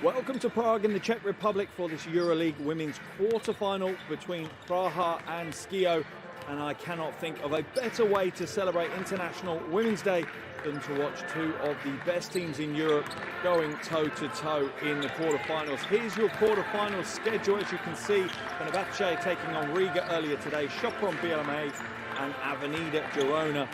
Welcome to Prague in the Czech Republic for this EuroLeague women's quarter-final between Praha and Schio. And I cannot think of a better way to celebrate International Women's Day than to watch two of the best teams in Europe going toe-to-toe in the quarter-finals. Here's your quarter-final schedule. As you can see, Fenerbahce taking on Riga earlier today, Sopron Bielefeld and Avenida Girona.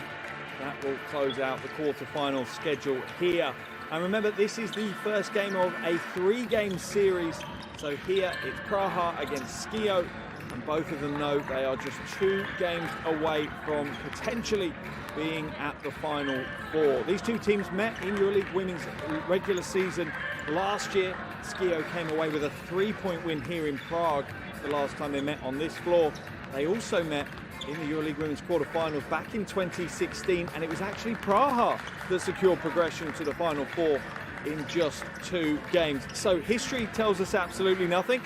That will close out the quarter-final schedule here. And remember, this is the first game of a three-game series. So here it's Praha against Schio, and both of them know they are just 2 games away from potentially being at the Final Four. These two teams met in EuroLeague women's regular season last year. Schio came away with a 3-point win here in Prague the last time they met on this floor. They also met in the EuroLeague women's quarterfinals back in 2016, and it was actually Praha that secured progression to the Final Four in just 2 games. So history tells us absolutely nothing.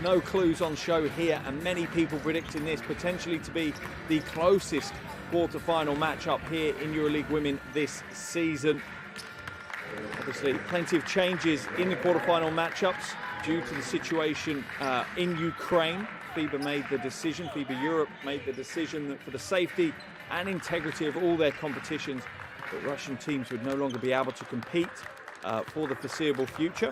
No clues on show here, and many people predicting this potentially to be the closest quarter-final matchup here in EuroLeague women this season. Obviously, plenty of changes in the quarter-final matchups due to the situation in Ukraine. FIBA made the decision, FIBA Europe made the decision that for the safety and integrity of all their competitions, that Russian teams would no longer be able to compete for the foreseeable future.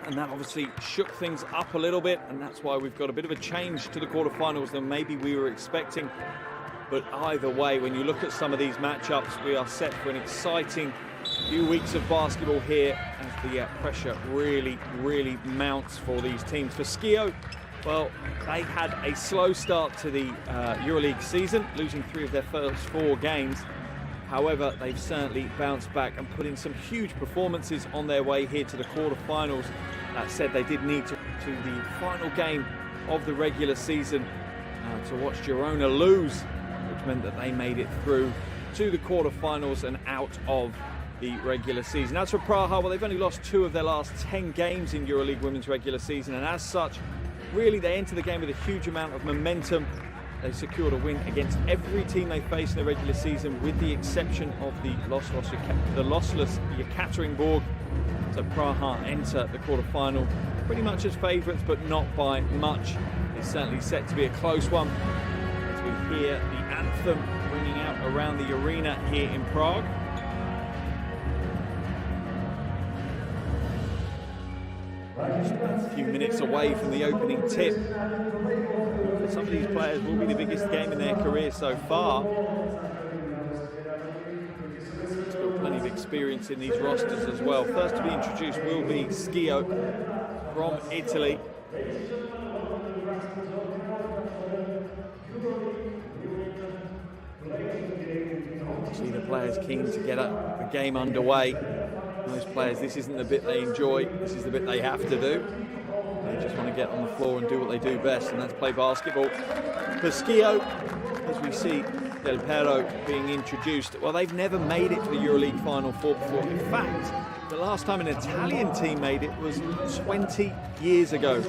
And that obviously shook things up a little bit, and that's why we've got a bit of a change to the quarterfinals than maybe we were expecting. But either way, when you look at some of these matchups, we are set for an exciting few weeks of basketball here as the pressure really mounts for these teams. For Schio, well, they had a slow start to the EuroLeague season, losing 3 of their first 4 games. However, they've certainly bounced back and put in some huge performances on their way here to the quarterfinals. That said, they did need to the final game of the regular season to watch Girona lose, which meant that they made it through to the quarterfinals and out of the regular season. As for Praha, well, they've only lost 2 of their last 10 games in EuroLeague women's regular season, and as such, really, they enter the game with a huge amount of momentum. They secured a win against every team they faced in the regular season, with the exception of the lossless Yekaterinburg. So Praha enter the quarterfinal pretty much as favourites, but not by much. It's certainly set to be a close one as we hear the anthem ringing out around the arena here in Prague. Just a few minutes away from the opening tip. For some of these players, will be the biggest game in their career so far. Still plenty of experience in these rosters as well. First to be introduced will be Schio from Italy. See the players keen to get the game underway. Most players, this isn't the bit they enjoy, this is the bit they have to do. They just want to get on the floor and do what they do best, and that's play basketball. For Schio, as we see Del Pero being introduced, well, they've never made it to the EuroLeague Final Four before. In fact, the last time an Italian team made it was 20 years ago,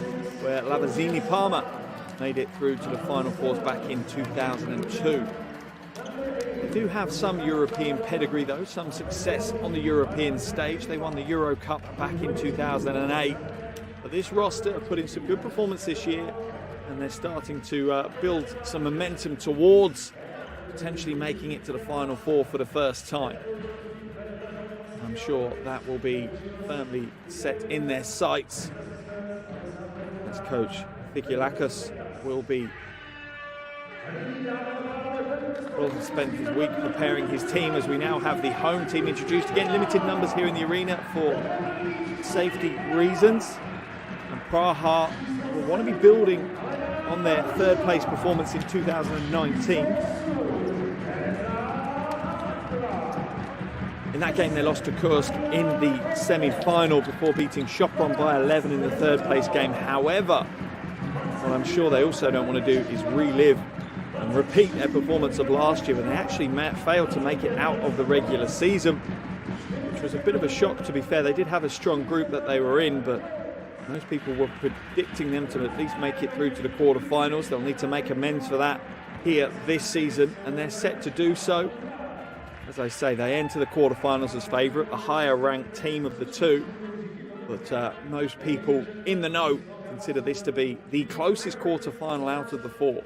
where Lavazzini Parma made it through to the Final Fours back in 2002. They do have some European pedigree though, some success on the European stage. They won the Euro Cup back in 2008. But this roster have put in some good performance this year, and they're starting to build some momentum towards potentially making it to the Final Four for the first time. I'm sure that will be firmly set in their sights as coach Fikilakis will be spent his week preparing his team, as we now have the home team introduced. Again, limited numbers here in the arena for safety reasons. And Praha will want to be building on their 3rd place performance in 2019. In that game, they lost to Kursk in the semi-final before beating Sopron by 11 in the 3rd place game. However, what I'm sure they also don't want to do is relive and repeat their performance of last year, when they actually failed to make it out of the regular season, which was a bit of a shock, to be fair. They did have a strong group that they were in, but most people were predicting them to at least make it through to the quarterfinals. They'll need to make amends for that here this season, and they're set to do so. As I say, they enter the quarterfinals as favourite, a higher ranked team of the two. But But most people in the know consider this to be the closest quarter-final out of the four.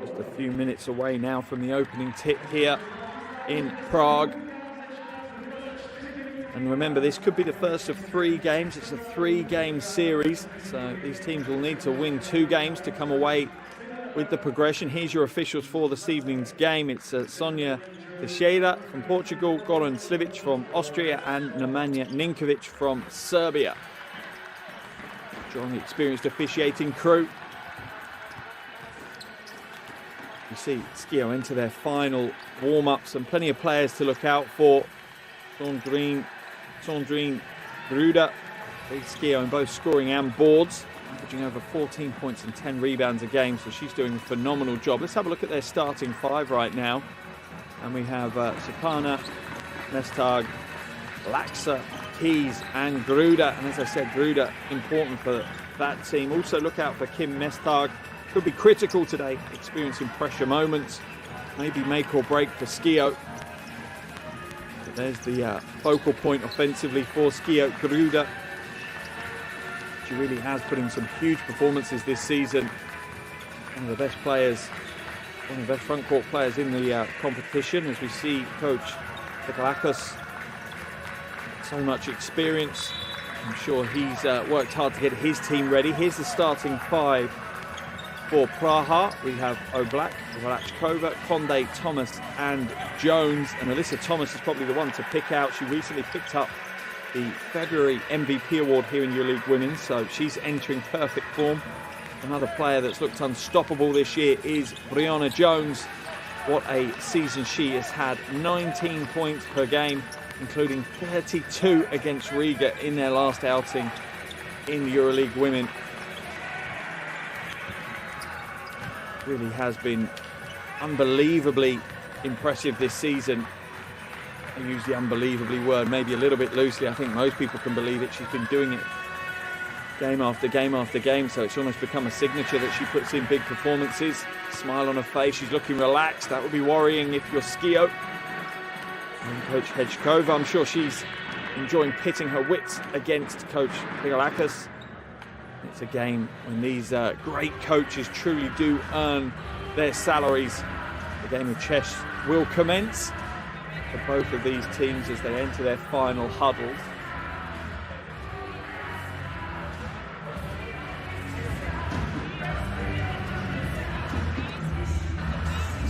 Just a few minutes away now from the opening tip here in Prague. And remember, this could be the first of 3 games. It's a 3-game series, so these teams will need to win 2 games to come away with the progression. Here's your officials for this evening's game. It's Sonia Teixeira from Portugal, Goran Slivic from Austria, and Nemanja Ninkovic from Serbia. Join the experienced officiating crew. You see Schio enter their final warm-ups, and plenty of players to look out for. Sandrine Gruda leads Schio in both scoring and boards, averaging over 14 points and 10 rebounds a game, so she's doing a phenomenal job. Let's have a look at their starting 5 right now. And we have Sapana, Mestag, Laxa, Keys and Gruda. And as I said, Gruda important for that team. Also look out for Kim Mestag. Could be critical today, experiencing pressure moments. Maybe make or break for Schio. There's the focal point offensively for Schio, Gruda. She really has put in some huge performances this season. One of the best players, one of the best front court players in the competition, as we see Coach Nikolakos. So much experience. I'm sure he's worked hard to get his team ready. Here's the starting 5 for Praha. We have Oblak, Velachkova, Conde, Thomas and Jones. And Alyssa Thomas is probably the one to pick out. She recently picked up the February MVP award here in EuroLeague Women's, so she's entering perfect form. Another player that's looked unstoppable this year is Brianna Jones. What a season she has had. 19 points per game, including 32 against Riga in their last outing in EuroLeague Women. Really has been unbelievably impressive this season. I use the unbelievably word maybe a little bit loosely. I think most people can believe it. She's been doing it game after game after game, so it's almost become a signature that she puts in big performances. Smile on her face, she's looking relaxed. That would be worrying if you're Schio. And Coach Hedgkova, I'm sure she's enjoying pitting her wits against Coach Pigalakis. It's a game when these great coaches truly do earn their salaries. The game of chess will commence for both of these teams as they enter their final huddles.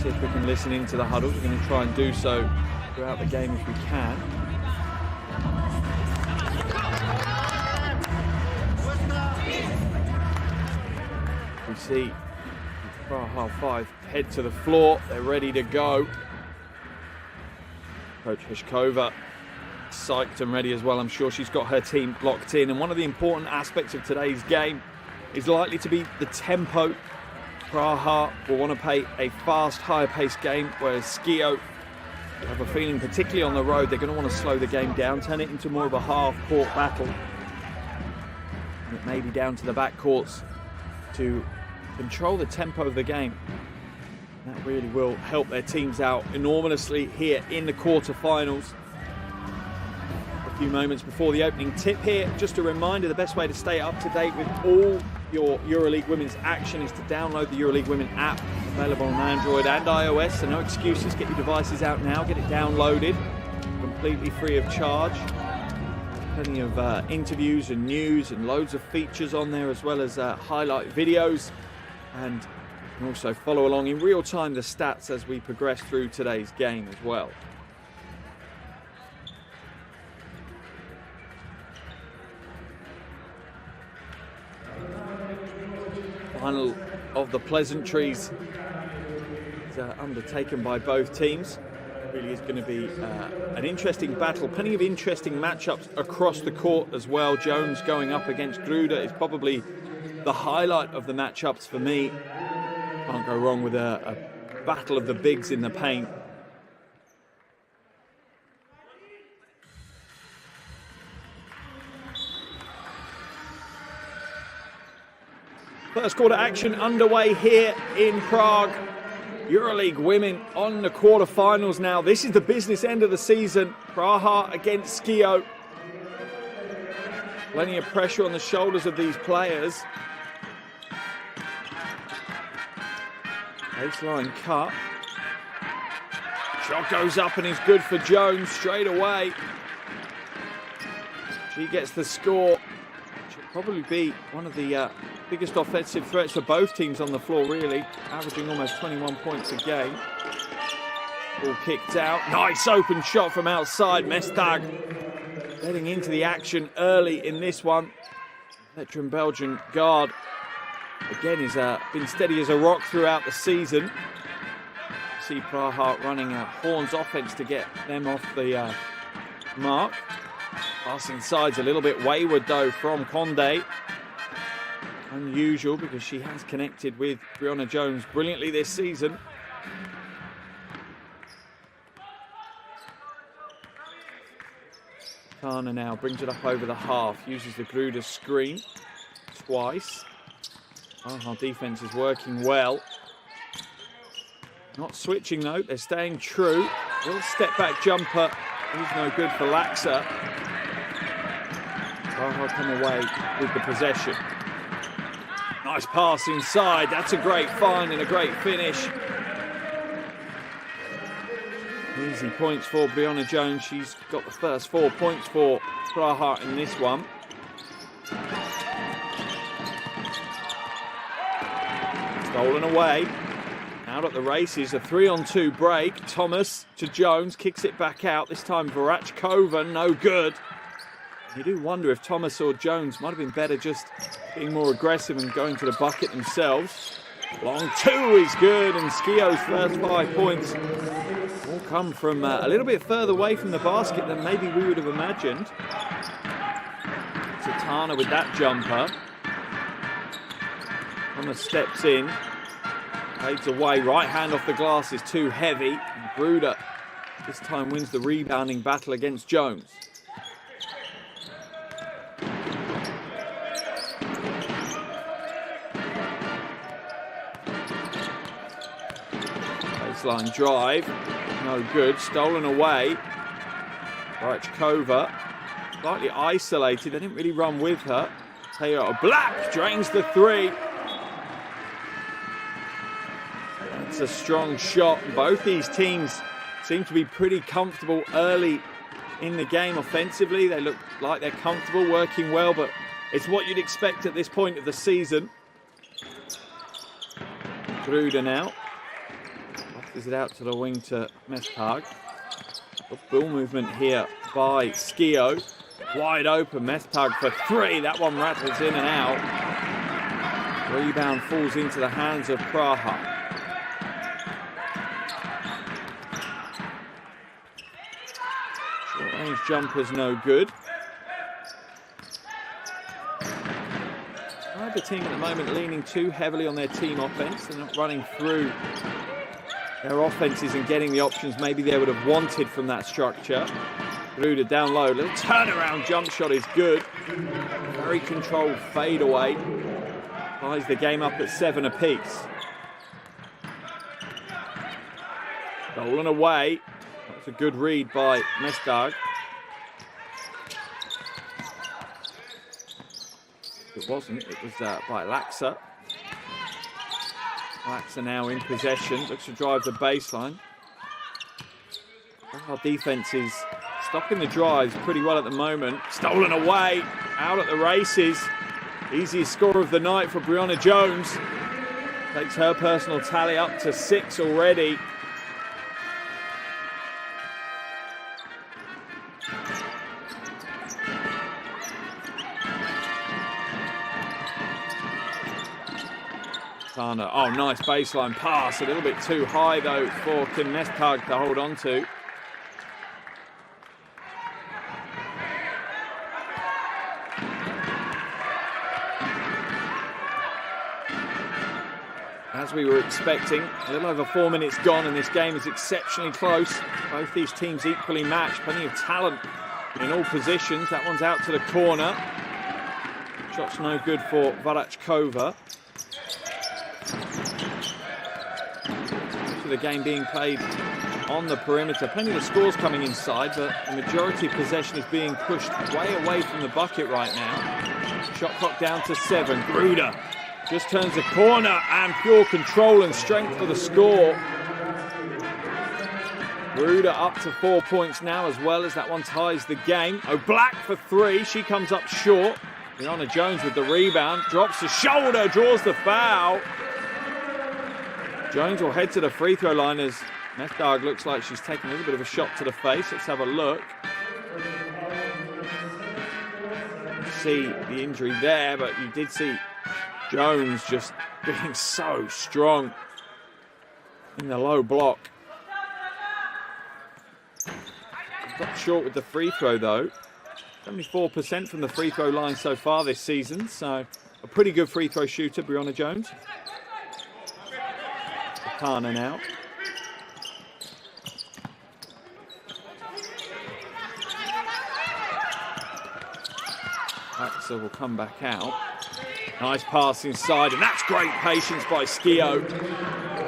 See if we can listen into the huddles. We're going to try and do so throughout the game if we can. We see Praha 5 head to the floor. They're ready to go. Coach Hishkova psyched and ready as well. I'm sure she's got her team locked in. And one of the important aspects of today's game is likely to be the tempo. Praha will want to play a fast, higher-paced game, whereas Schio, I have a feeling, particularly on the road, they're going to want to slow the game down, turn it into more of a half-court battle. And it may be down to the backcourts to control the tempo of the game. That really will help their teams out enormously here in the quarterfinals. A few moments before the opening tip here, just a reminder, the best way to stay up to date with all your EuroLeague Women's action is to download the EuroLeague Women app, available on Android and iOS, so no excuses. Get your devices out now, get it downloaded, completely free of charge. Plenty of interviews and news and loads of features on there, as well as highlight videos. And you can also follow along in real time the stats as we progress through today's game as well. Final of the pleasantries is undertaken by both teams. It really is going to be an interesting battle. Plenty of interesting matchups across the court as well. Jones going up against Gruda is probably the highlight of the matchups for me. Can't go wrong with a battle of the bigs in the paint. First quarter action underway here in Prague. EuroLeague women on the quarterfinals now. This is the business end of the season. Praha against Schio. Plenty of pressure on the shoulders of these players. Baseline cut. Shot goes up and is good for Jones straight away. She gets the score. She'll probably be one of the biggest offensive threats for both teams on the floor, really. Averaging almost 21 points a game. Ball kicked out. Nice open shot from outside. Mestag getting into the action early in this one. Veteran Belgian guard, again, has been steady as a rock throughout the season. See Praha running Horn's offense to get them off the mark. Pass inside's a little bit wayward though from Conde. Unusual because she has connected with Breonna Jones brilliantly this season. Kana now brings it up over the half, uses the Gruder screen twice. Our defense is working well. Not switching though, they're staying true. Little step back jumper is no good for Laxa. Praha come away with the possession. Nice pass inside, that's a great find and a great finish. Easy points for Breonna Jones. She's got the first 4 points for Praha in this one. Stolen away. Out at the races, a 3-on-2 break. Thomas to Jones, kicks it back out. This time Varachkova, no good. You do wonder if Thomas or Jones might have been better just being more aggressive and going to the bucket themselves. Long two is good, and Schio's first 5 points all come from a little bit further away from the basket than maybe we would have imagined. Satana with that jumper. Thomas steps in, fades away, right hand off the glass is too heavy. And Bruder this time wins the rebounding battle against Jones. Baseline drive, no good, stolen away. Varachkova, slightly isolated, they didn't really run with her. Taylor Black drains the three. That's a strong shot. Both these teams seem to be pretty comfortable early in the game offensively. They look like they're comfortable, working well, but it's what you'd expect at this point of the season. Gruder now. Offers it out to the wing to Mestag. Ball movement here by Schio. Wide open, Mestag for three. That one rattles in and out. Rebound falls into the hands of Praha. Short range jumper's no good. The team at the moment leaning too heavily on their team offense. They're not running through their offenses and getting the options maybe they would have wanted from that structure. Gruder down low, little turnaround jump shot is good. Very controlled fade away. Ties the game up at 7 apiece. Stolen away. That's a good read by Mestag. It wasn't, it was by Laxa. Laxa now in possession, looks to drive the baseline. Our defense is stopping the drives pretty well at the moment. Stolen away, out at the races. Easiest score of the night for Breonna Jones. Takes her personal tally up to 6 already. Oh, nice baseline pass. A little bit too high, though, for Mestag to hold on to. As we were expecting, a little over 4 minutes gone, and this game is exceptionally close. Both these teams equally matched. Plenty of talent in all positions. That one's out to the corner. Shot's no good for Varachkova. of the game being played on the perimeter. Plenty of scores coming inside, but the majority of possession is being pushed way away from the bucket right now. Shot clock down to 7. Gruder just turns the corner, and pure control and strength for the score. Gruder up to 4 points now, as well as that one ties the game. O'Black for 3. She comes up short. Brianna Jones with the rebound, drops the shoulder, draws the foul. Jones will head to the free throw line as Methdag looks like she's taking a little bit of a shot to the face. Let's have a look. See the injury there, but you did see Jones just being so strong in the low block. Got short with the free throw though. 74% from the free throw line so far this season, so a pretty good free throw shooter, Brianna Jones. Satana now. Axa will come back out. Nice pass inside, and that's great patience by Schio.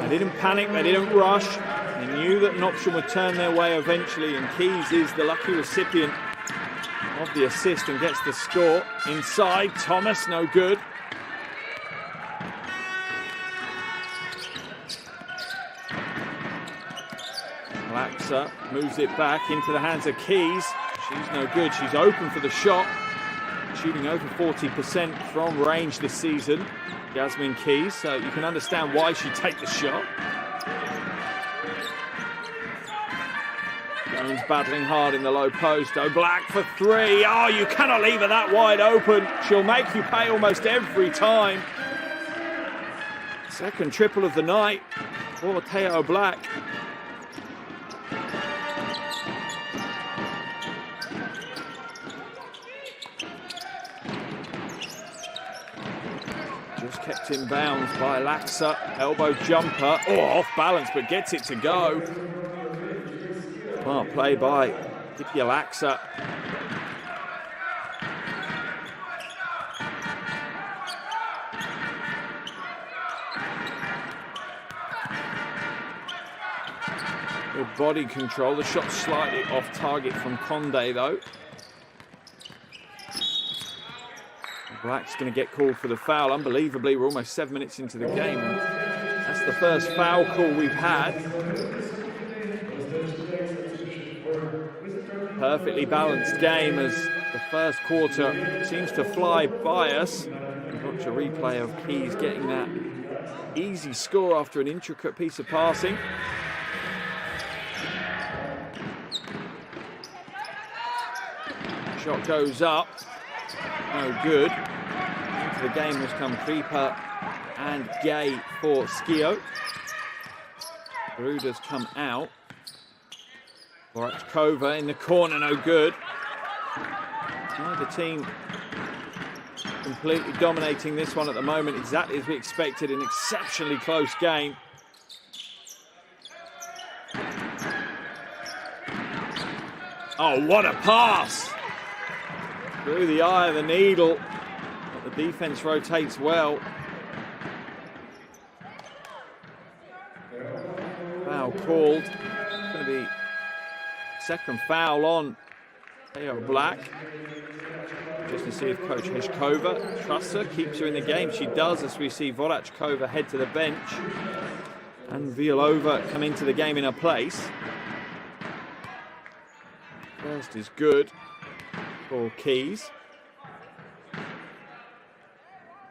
They didn't panic, they didn't rush. They knew that an option would turn their way eventually, and Keys is the lucky recipient of the assist and gets the score. Inside, Thomas, no good. Axa moves it back into the hands of Keys. She's no good, she's open for the shot. Shooting over 40% from range this season, Yasmin Keys, so you can understand why she'd take the shot. Jones battling hard in the low post. O'Black for 3. Oh, you cannot leave her that wide open. She'll make you pay almost every time. Second triple of the night for Taya O'Black. Just kept in bounds by Laxa. Elbow jumper. Oh, off balance, but gets it to go. Smart play by Dipya Laxa. Good body control. The shot slightly off target from Conde though. Black's going to get called for the foul. Unbelievably, we're almost 7 minutes into the game. That's the first foul call we've had. Perfectly balanced game as the first quarter seems to fly by us. Watch a replay of Keys getting that easy score after an intricate piece of passing. Shot goes up. No good. Into the game has come Creeper and Gay for Schio. Gruder's come out. Vorachkova in the corner, no good. Neither team completely dominating this one at the moment, exactly as we expected. An exceptionally close game. Oh, what a pass! Through the eye of the needle. But the defense rotates well. Foul called. It's going to be second foul on Teo Black. Just to see if Coach Heshkova trusts her, keeps her in the game. She does, as we see Vorachkova head to the bench and Vilova come into the game in her place. First is good for Keys.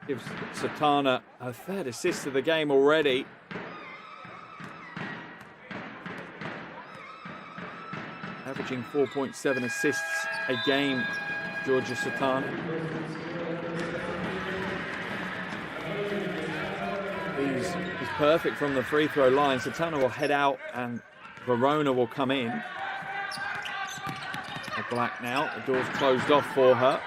Gives Satana her third assist of the game already. Averaging 4.7 assists a game, Georgia Satana. He's perfect from the free throw line. Satana will head out and Verona will come in. Black now, the door's closed off for her.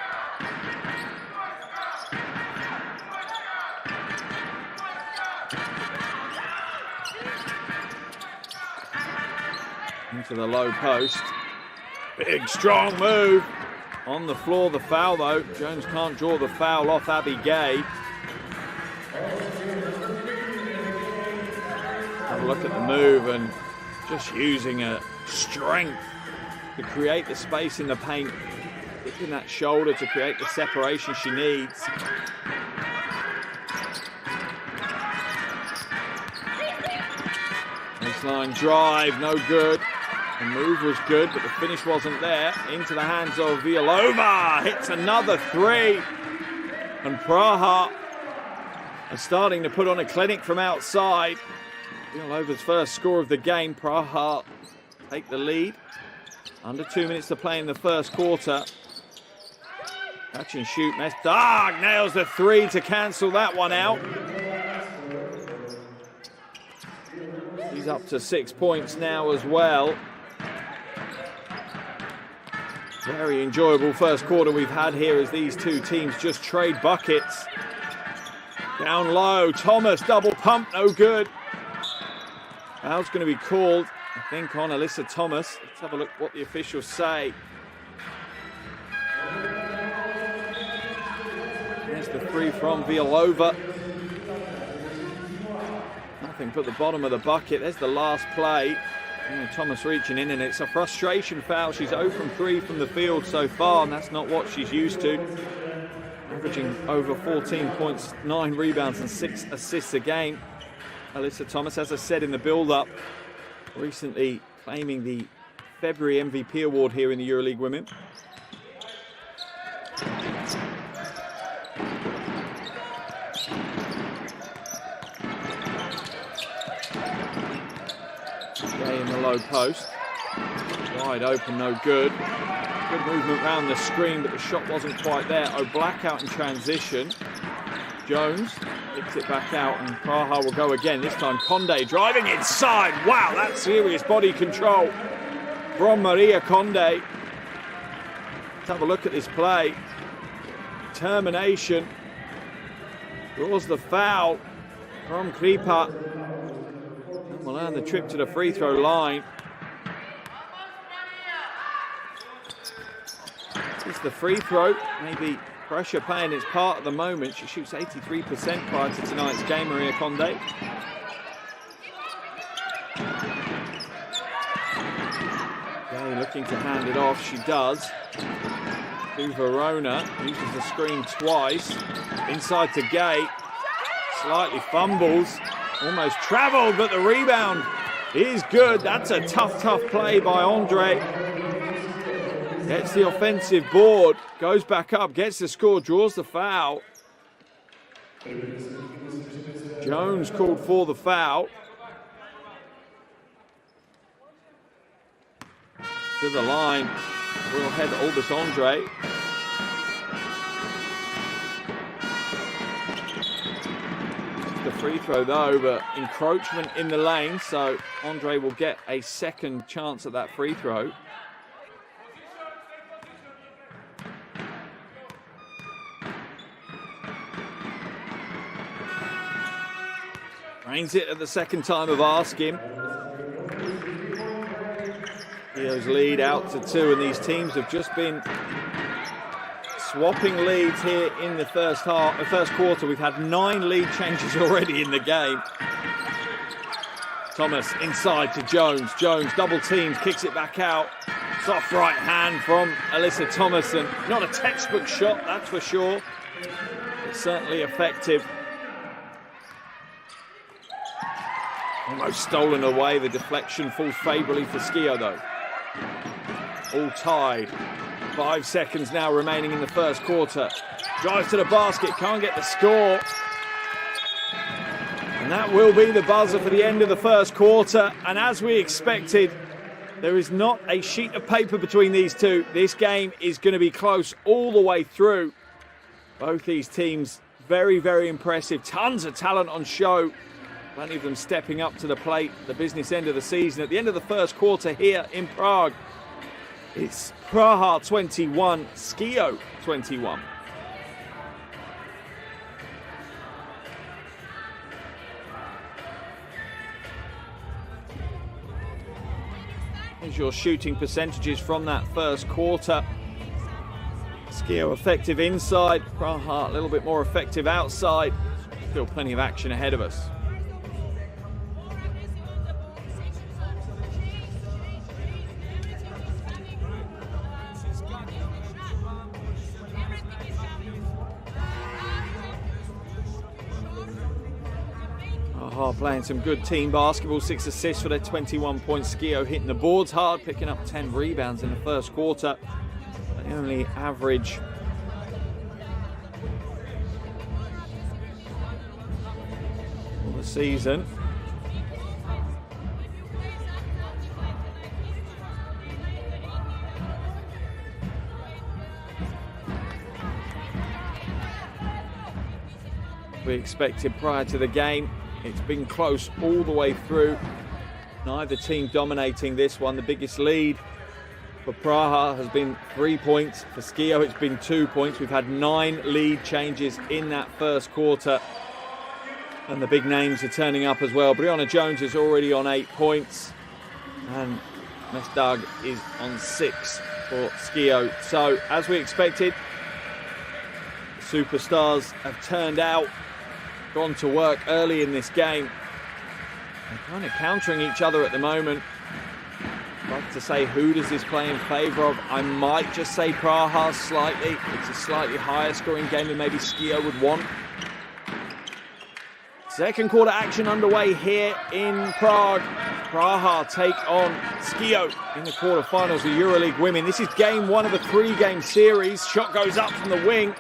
Into the low post. Big, strong move. On the floor, the foul though. Jones can't draw the foul off Abby Gay. Have a look Look at the move and just using her strength to create the space in the paint. Picking that shoulder to create the separation she needs. Baseline drive, no good. The move was good, but the finish wasn't there. Into the hands of Villalova. Hits another three. And Praha are starting to put on a clinic from outside. Villalova's first score of the game. Praha take the lead. Under 2 minutes to play in the first quarter. Catch and shoot. Mesdag nails the three to cancel that one out. He's up to 6 points now as well. Very enjoyable first quarter we've had here as these two teams just trade buckets. Down low, Thomas, double pump, no good. Foul's going to be called, I think, on Alyssa Thomas. Let's have a look what the officials say. There's the three from Villalova. Nothing but the bottom of the bucket. There's the last play. And Thomas reaching in, and it's a frustration foul. She's 0 from 3 from the field so far, and that's not what she's used to. Averaging over 14 points, 9 rebounds and 6 assists a game. Alyssa Thomas, as I said in the build-up, recently claiming the February MVP award here in the EuroLeague Women. Gay in the low post. Wide open, no good. Good movement around the screen, but the shot wasn't quite there. Oh, blackout in transition. Jones picks it back out, and Praha will go again. This time Conde driving inside. Wow, that's serious body control from Maria Conde. Let's have a look at this play. Determination. Draws the foul from Kripa. And will earn the trip to the free throw line. This is the free throw. Maybe pressure playing its part at the moment. She shoots 83% prior to tonight's game, Maria Conde. Gay looking to hand it off. She does. To Verona. Uses the screen twice. Inside to Gay. Slightly fumbles. Almost traveled, but the rebound is good. That's a tough play by Andre. Gets the offensive board, goes back up, gets the score, draws the foul. Jones called for the foul. To the line, will head Albus Andre. The free throw though, but encroachment in the lane, so Andre will get a second chance at that free throw. Drains it at the second time of asking. Leo's lead out to 2, and these teams have just been swapping leads here in the first quarter. We've had 9 lead changes already in the game. Thomas inside to Jones. Jones double teams, kicks it back out. Soft right hand from Alyssa Thomas, and not a textbook shot, that's for sure. But certainly effective. Almost stolen away. The deflection falls favourably for Schio though. All tied. 5 seconds now remaining in the first quarter. Drives to the basket, can't get the score. And that will be the buzzer for the end of the first quarter. And as we expected, there is not a sheet of paper between these two. This game is going to be close all the way through. Both these teams very, very impressive. Tons of talent on show. Plenty of them stepping up to the plate, the business end of the season. At the end of the first quarter here in Prague, it's Praha 21, Schio 21. Here's your shooting percentages from that first quarter. Schio effective inside, Praha a little bit more effective outside. Still plenty of action ahead of us. Praha playing some good team basketball, 6 assists for their 21-point Schio, hitting the boards hard, picking up 10 rebounds in the first quarter. They only average for the season. We expected prior to the game. It's been close all the way through. Neither team dominating this one. The biggest lead for Praha has been 3 points. For Schio, it's been 2 points. We've had 9 lead changes in that first quarter. And the big names are turning up as well. Brianna Jones is already on 8 points. And Mesdag is on 6 for Schio. So, as we expected, superstars have turned out, gone to work early in this game. They're kind of countering each other at the moment. I'd like to say, who does this play in favour of? I might just say Praha slightly. It's a slightly higher scoring game than maybe Schio would want. Second quarter action underway here in Prague. Praha take on Schio in the quarterfinals of EuroLeague Women. This is game 1 of a 3-game series. Shot goes up from the wing,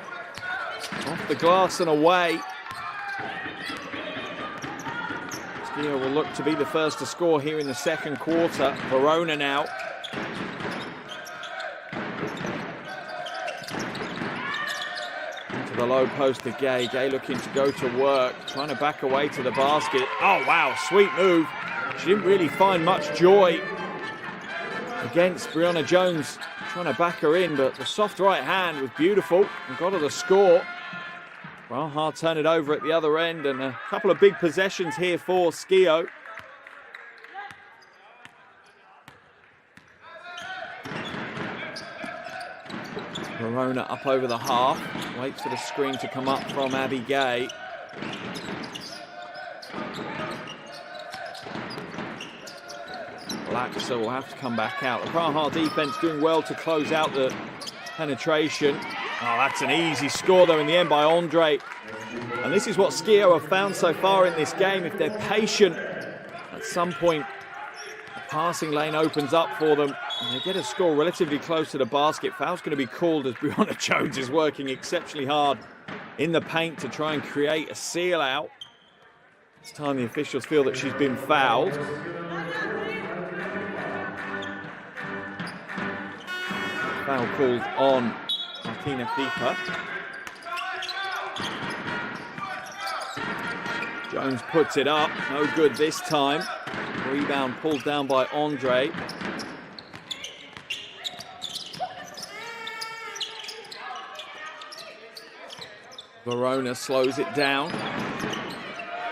off the glass and away. Schio will look to be the first to score here in the second quarter. Verona now. Into the low post to Gay. Gay looking to go to work, trying to back away to the basket. Oh, wow, sweet move. She didn't really find much joy against Brianna Jones, trying to back her in, but the soft right hand was beautiful and got her the score. Praha turn it over at the other end, and a couple of big possessions here for Schio. Verona up over the half, waits for the screen to come up from Abby Gay. Laxa will have to come back out. The Praha defense doing well to close out the penetration. Oh, that's an easy score though in the end by Andre. And this is what Schio have found so far in this game. If they're patient, at some point the passing lane opens up for them and they get a score relatively close to the basket. Foul's going to be called as Brianna Jones is working exceptionally hard in the paint to try and create a seal out. This time the officials feel that she's been fouled. Foul called on Martina Pieper. Jones puts it up, no good this time. Rebound pulled down by Andre. Verona slows it down.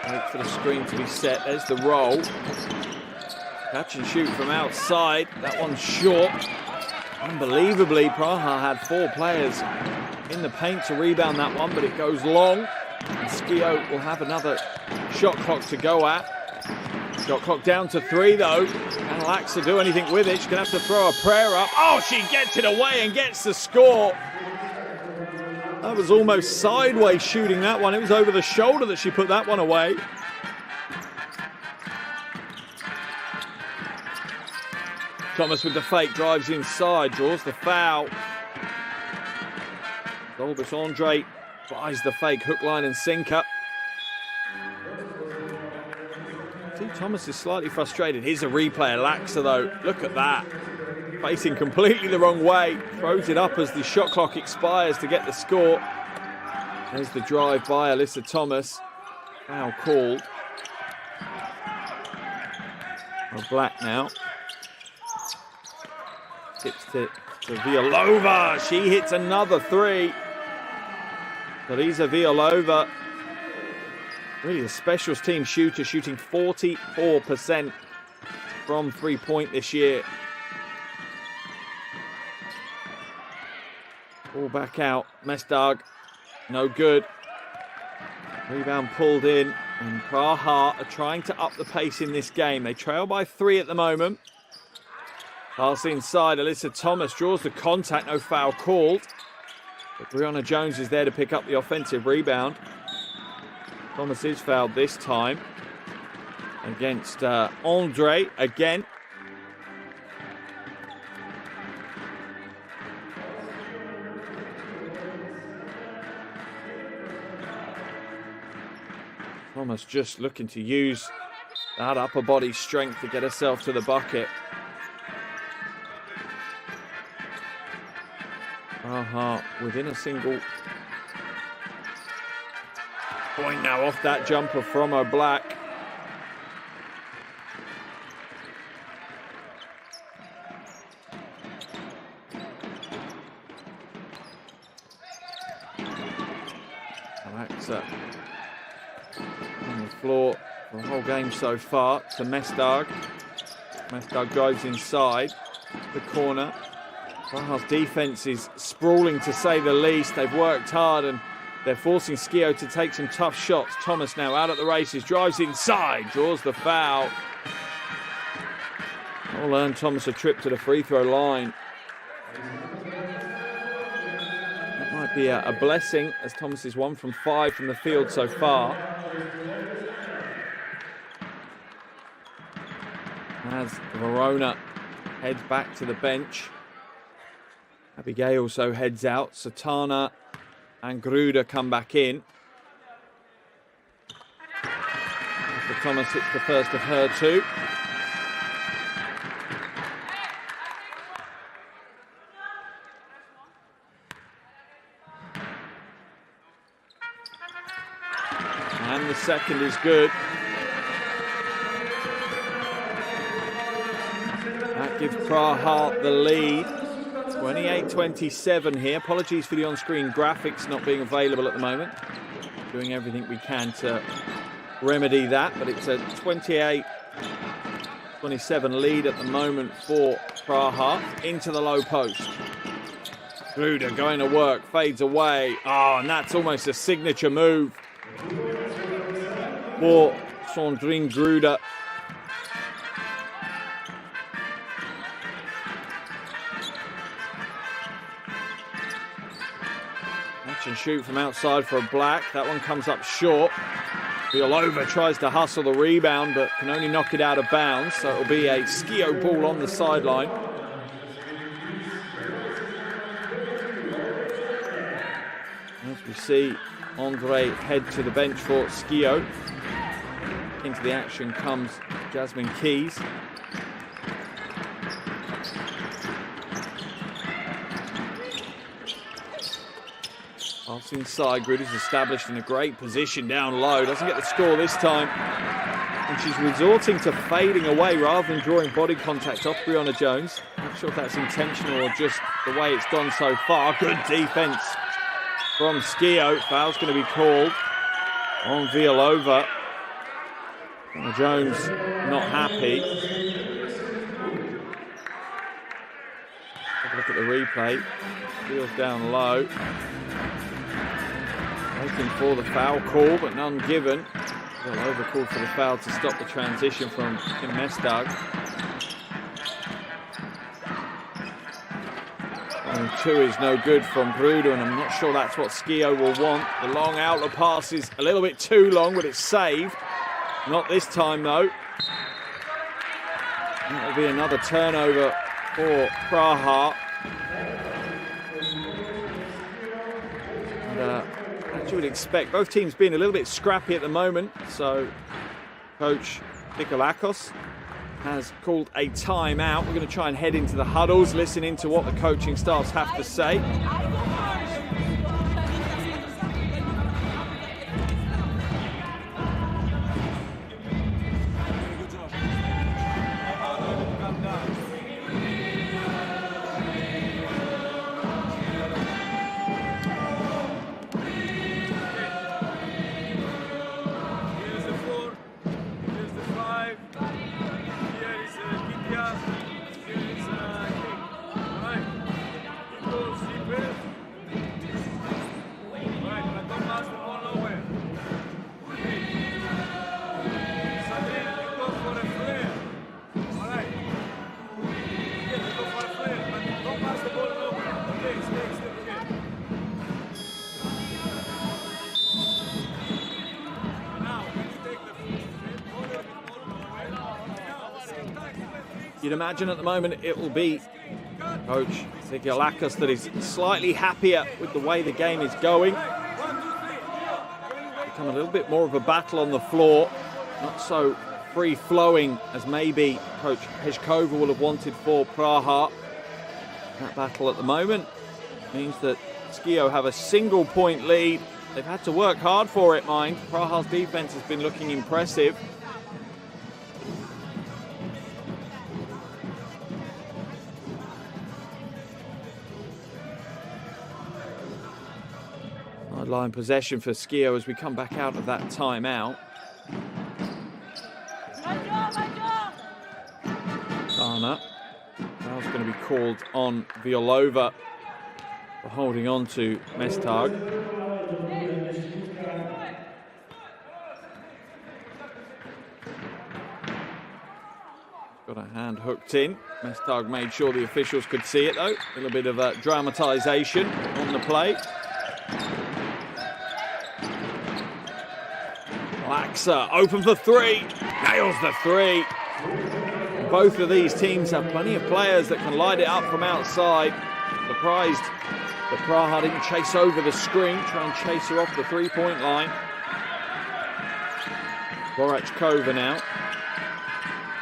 Wait for the screen to be set. There's the roll. Catch and shoot from outside. That one's short. Unbelievably, Praha had 4 players in the paint to rebound that one, but it goes long. And Schio will have another shot clock to go at. Shot clock down to 3 though. Can Laxa do anything with it? She's going to have to throw a prayer up. Oh, she gets it away and gets the score. That was almost sideways shooting that one. It was over the shoulder that she put that one away. Thomas with the fake, drives inside, draws the foul. Golbus Andre buys the fake, hook, line and sinker. See, Thomas is slightly frustrated. Here's a replay. Laxa though, look at that. Facing completely the wrong way. Throws it up as the shot clock expires to get the score. There's the drive by Alyssa Thomas. Foul called. Oh, Black now. Tips it to Violova. She hits another 3. Teresa Violova, really a specials team shooter, shooting 44% from 3-point this year. Ball back out. Mesdag, no good. Rebound pulled in, and Praha are trying to up the pace in this game. They trail by 3 at the moment. Pass inside, Alyssa Thomas draws the contact, no foul called. But Brianna Jones is there to pick up the offensive rebound. Thomas is fouled this time. against Andre again. Thomas just looking to use that upper body strength to get herself to the bucket. Praha within a single point now off that jumper from O'Black. Alexa on the floor for the whole game so far to Mestag. Mestag drives inside the corner. Praha's defense is sprawling to say the least. They've worked hard and they're forcing Schio to take some tough shots. Thomas now out at the races, drives inside, draws the foul. That'll earn Thomas a trip to the free throw line. That might be a blessing, as Thomas is 1 from 5 from the field so far. As Verona heads back to the bench. Abigail also heads out. Satana and Gruda come back in. After Thomas hits the first of her two. And the second is good. That gives Praha the lead. 28-27 here. Apologies for the on-screen graphics not being available at the moment. Doing everything we can to remedy that, but it's a 28-27 lead at the moment for Praha. Into the low post. Gruda going to work, fades away. Oh, and that's almost a signature move for Sandrine Gruda. And shoot from outside for a Black. That one comes up short. Villalova tries to hustle the rebound, but can only knock it out of bounds. So it'll be a Schio ball on the sideline. As we see Andre head to the bench for Schio. Into the action comes Jasmine Keys. Pass inside, Gruda's established in a great position down low. Doesn't get the score this time. And she's resorting to fading away rather than drawing body contact off Brianna Jones. Not sure if that's intentional or just the way it's gone so far. Good defense from Schio. Foul's going to be called on Villalova. Brianna Jones not happy. Have a look at the replay. Feels down low. Waiting for the foul call, but none given. Villalova called for the foul to stop the transition from Kim Mestag. And 2 is no good from Gruda, and I'm not sure that's what Schio will want. The long outlet pass is a little bit too long, but it's saved. Not this time, though. That'll be another turnover for Praha. And, as you would expect, both teams being a little bit scrappy at the moment. So Coach Nikolakos has called a timeout. We're going to try and head into the huddles, listen into what the coaching staffs have to say. You'd imagine at the moment it will be Coach Zigalakis that is slightly happier with the way the game is going. Become a little bit more of a battle on the floor, not so free-flowing as maybe Coach Hezkova will have wanted for Praha. That battle at the moment means that Schio have a single-point lead. They've had to work hard for it, mind. Praha's defense has been looking impressive. Line possession for Schio as we come back out of that timeout. Sana. Foul's going to be called on Violova for holding on to Mestag. Got a hand hooked in. Mestag made sure the officials could see it though. A little bit of a dramatisation on the play. Laxa open for three, nails the three. Both of these teams have plenty of players that can light it up from outside. Surprised that Praha didn't chase over the screen, try and chase her off the three-point line. Vorachkova now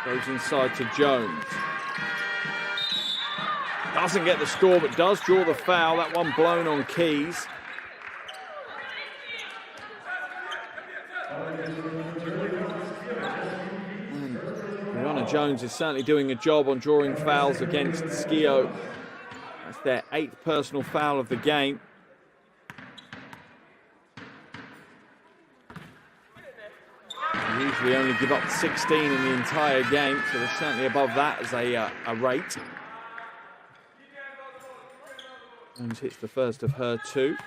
goes inside to Jones. Doesn't get the score, but does draw the foul. That one blown on Keys. Jones is certainly doing a job on drawing fouls against Schio. That's their 8th personal foul of the game. They usually only give up 16 in the entire game, so they're certainly above that as a rate. Jones hits the first of her 2.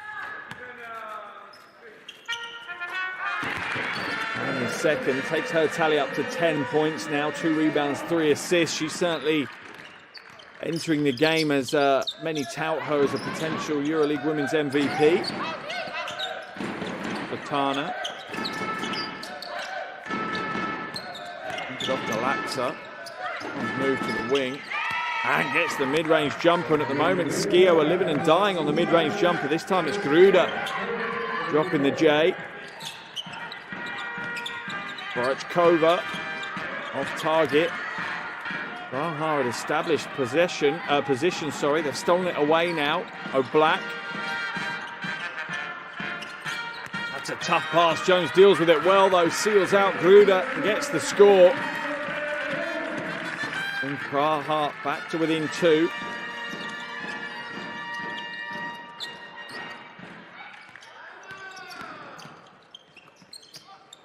And the second takes her tally up to 10 points now, 2 rebounds, 3 assists. She's certainly entering the game as many tout her as a potential EuroLeague Women's MVP. Latana. It off to Laxa. Move to the wing. And gets the mid-range jumper. And at the moment, Schio are living and dying on the mid-range jumper. This time it's Gruda dropping the J. Vorachkova off target. Praha had established position. They've stolen it away now. O'Black. That's a tough pass. Jones deals with it well though. Seals out Gruda and gets the score. And Praha back to within 2.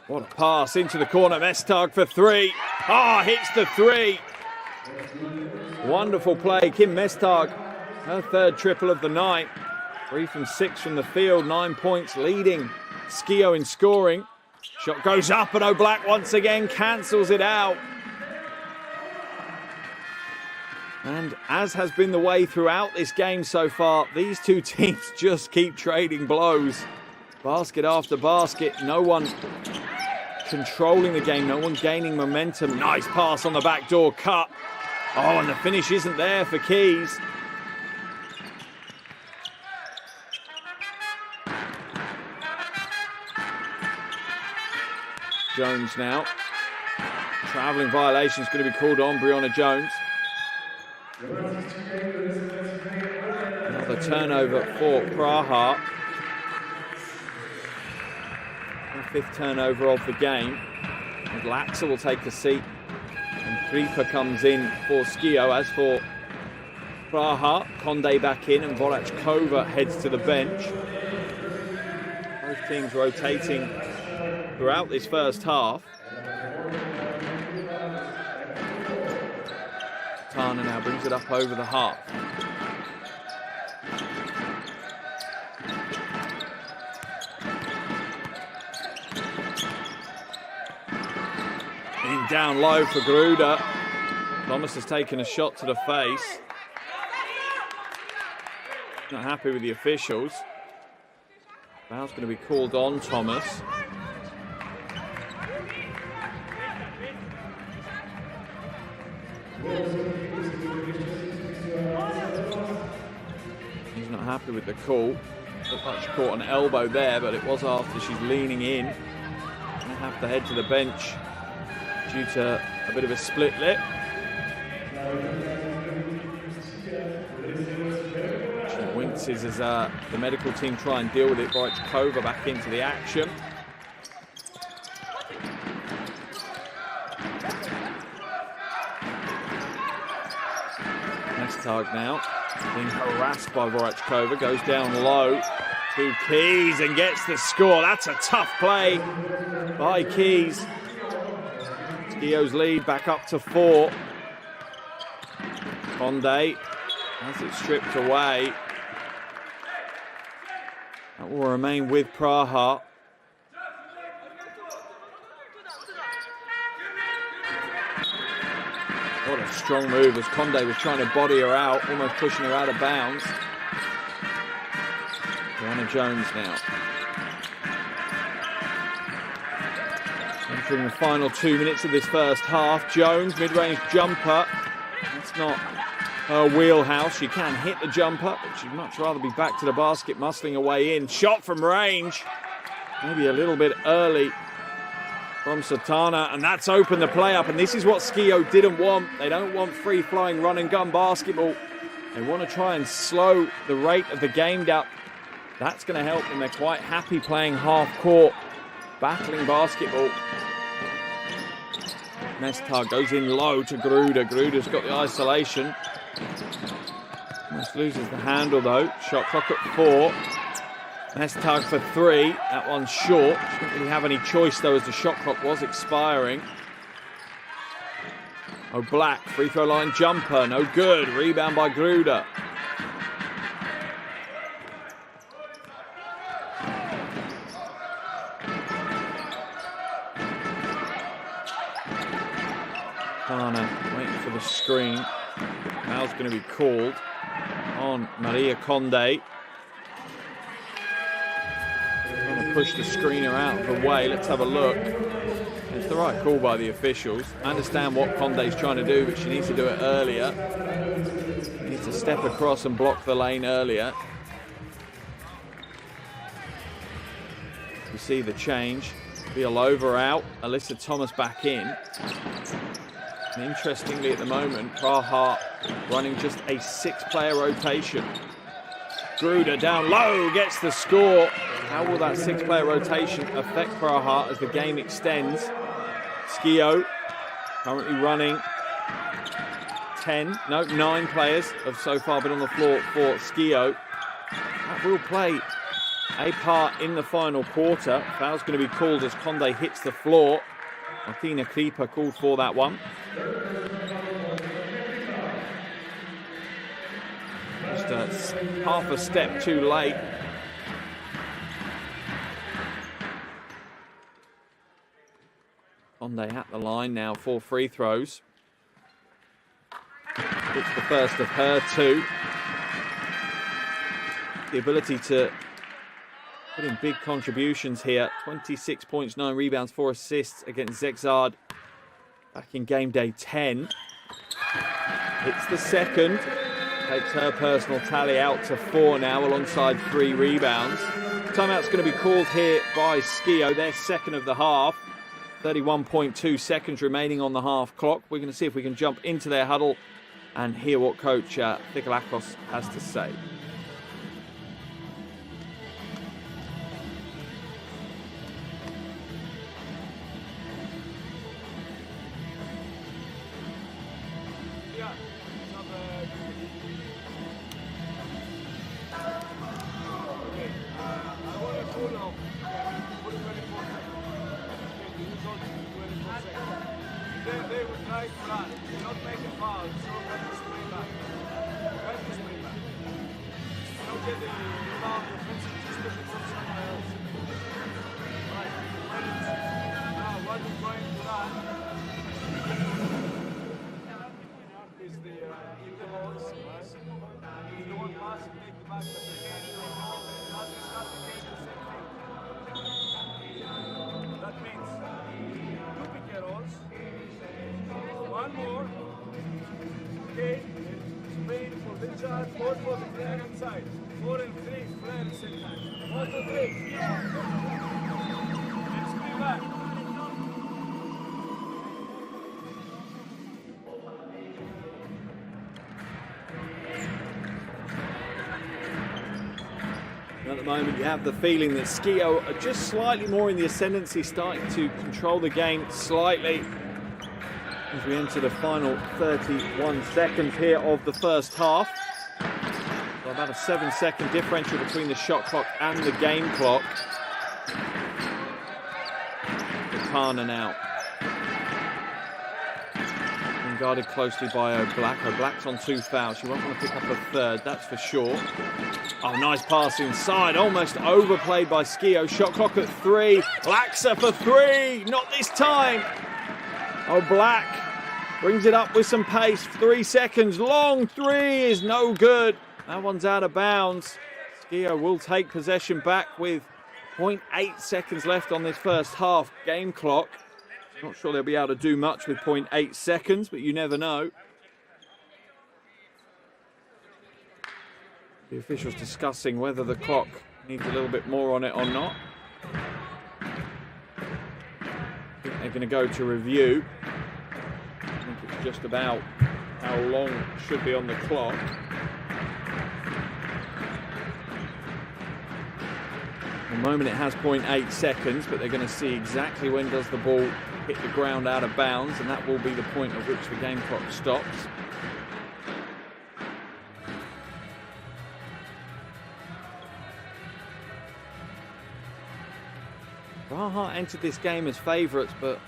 What a pass into the corner. Mestag for 3. Hits the 3. Wonderful play. Kim Mestag, her 3rd triple of the night. 3 from 6 from the field. 9 points, leading Schio in scoring. Shot goes up and O'Black once again cancels it out. And as has been the way throughout this game so far, these two teams just keep trading blows. Basket after basket. No one controlling the game, no one gaining momentum. Nice pass on the back door, cut. And the finish isn't there for Keys. Jones now. Travelling violation is going to be called on Breonna Jones. Another turnover for Praha. The 5th turnover of the game. And Laxa will take a seat. And Kripa comes in for Schio. As for Praha, Conde back in and Vorachkova heads to the bench. Both teams rotating throughout this first half. Tana now brings it up over the half. Down low for Gruda. Thomas has taken a shot to the face. Not happy with the officials. Foul's going to be called on Thomas. happy with the call. Looked like she caught an elbow there, but it was after she's leaning in. Gonna have to head to the bench due to a bit of a split lip. She winces as the medical team try and deal with it. Borachkova back into the action. Nestag now being harassed by Borachkova, goes down low to Keys and gets the score. That's a tough play by Keys. Schio's lead back up to 4. Conde has it stripped away. That will remain with Praha. What a strong move as Conde was trying to body her out, almost pushing her out of bounds. Joanna Jones now. Entering the final 2 minutes of this first half. Jones, mid-range jumper. That's not her wheelhouse. She can hit the jumper, but she'd much rather be back to the basket, muscling her way in. Shot from range. Maybe a little bit early from Satana, and that's opened the play up. And this is what Schio didn't want. They don't want free-flowing run-and-gun basketball. They want to try and slow the rate of the game down. That's going to help them. They're quite happy playing half-court, battling basketball. Nestag goes in low to Gruda. Gruda's got the isolation. Almost loses the handle though. Shot clock at 4. Nestag for 3. That one's short. She didn't really have any choice though as the shot clock was expiring. Oh, Black, free throw line jumper. No good. Rebound by Gruda. Kana waiting for the screen. Foul's going to be called on Maria Conde. Trying to push the screener out of the way. Let's have a look. It's the right call by the officials. I understand what Conde's trying to do, but she needs to do it earlier. She needs to step across and block the lane earlier. You see the change. Villalova out. Alyssa Thomas back in. And interestingly, at the moment, Praha running just a 6-player rotation. Gruda down low, gets the score. How will that 6-player rotation affect Praha as the game extends? Schio currently running 9 players have so far been on the floor for Schio. That will play a part in the final quarter. Foul's going to be called as Conde hits the floor. Martina Klieper called for that one. Just half a step too late. Conde at the line now for free throws. It's the first of her 2. The ability to put in big contributions here. 26 points, 9 rebounds, 4 assists against Zegzard back in game day 10. It's the second. Takes her personal tally out to 4 now alongside 3 rebounds. Timeout's going to be called here by Schio. Their second of the half. 31.2 seconds remaining on the half clock. We're going to see if we can jump into their huddle and hear what Coach Thikolakos has to say. One more. Okay. Spain for At the moment, you have the feeling that Schio are just slightly more in the ascendancy, starting to control the game slightly as we enter the final 31 seconds here of the first half. So about a 7-second differential between the shot clock and the game clock. Praha now. And guarded closely by O'Black. O'Black's on 2 fouls. She won't want to pick up a third, that's for sure. Oh, nice pass inside. Almost overplayed by Schio. Shot clock at 3. Blackser for 3. Not this time. O'Black brings it up with some pace. 3 seconds. Long 3 is no good. That one's out of bounds. Schio will take possession back with 0.8 seconds left on this first half game clock. Not sure they'll be able to do much with 0.8 seconds, but you never know. The officials discussing whether the clock needs a little bit more on it or not. I think they're going to go to review. I think it's just about how long it should be on the clock. At the moment it has 0.8 seconds, but they're going to see exactly when does the ball hit the ground out of bounds, and that will be the point at which the game clock stops. Praha entered this game as favourites, but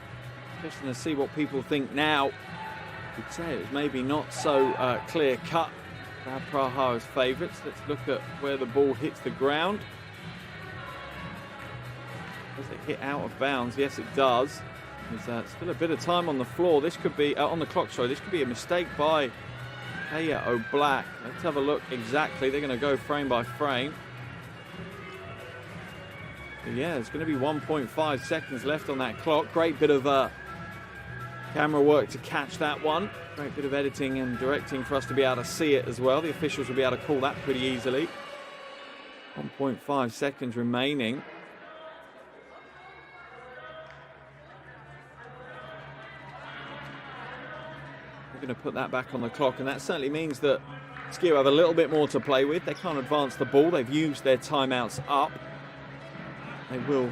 interesting to see what people think now. I'd say it was maybe not so clear-cut to have Praha as favourites. Let's look at where the ball hits the ground. Does it hit out of bounds? Yes, it does. There's still a bit of time on the floor. This could be on the clock. Sorry, this could be a mistake by O'Black. Let's have a look exactly. They're going to go frame by frame. But yeah, there's going to be 1.5 seconds left on that clock. Great bit of camera work to catch that one. Great bit of editing and directing for us to be able to see it as well. The officials will be able to call that pretty easily. 1.5 seconds remaining. We're going to put that back on the clock, and that certainly means that Schio have a little bit more to play with. They can't advance the ball. They've used their timeouts up. They will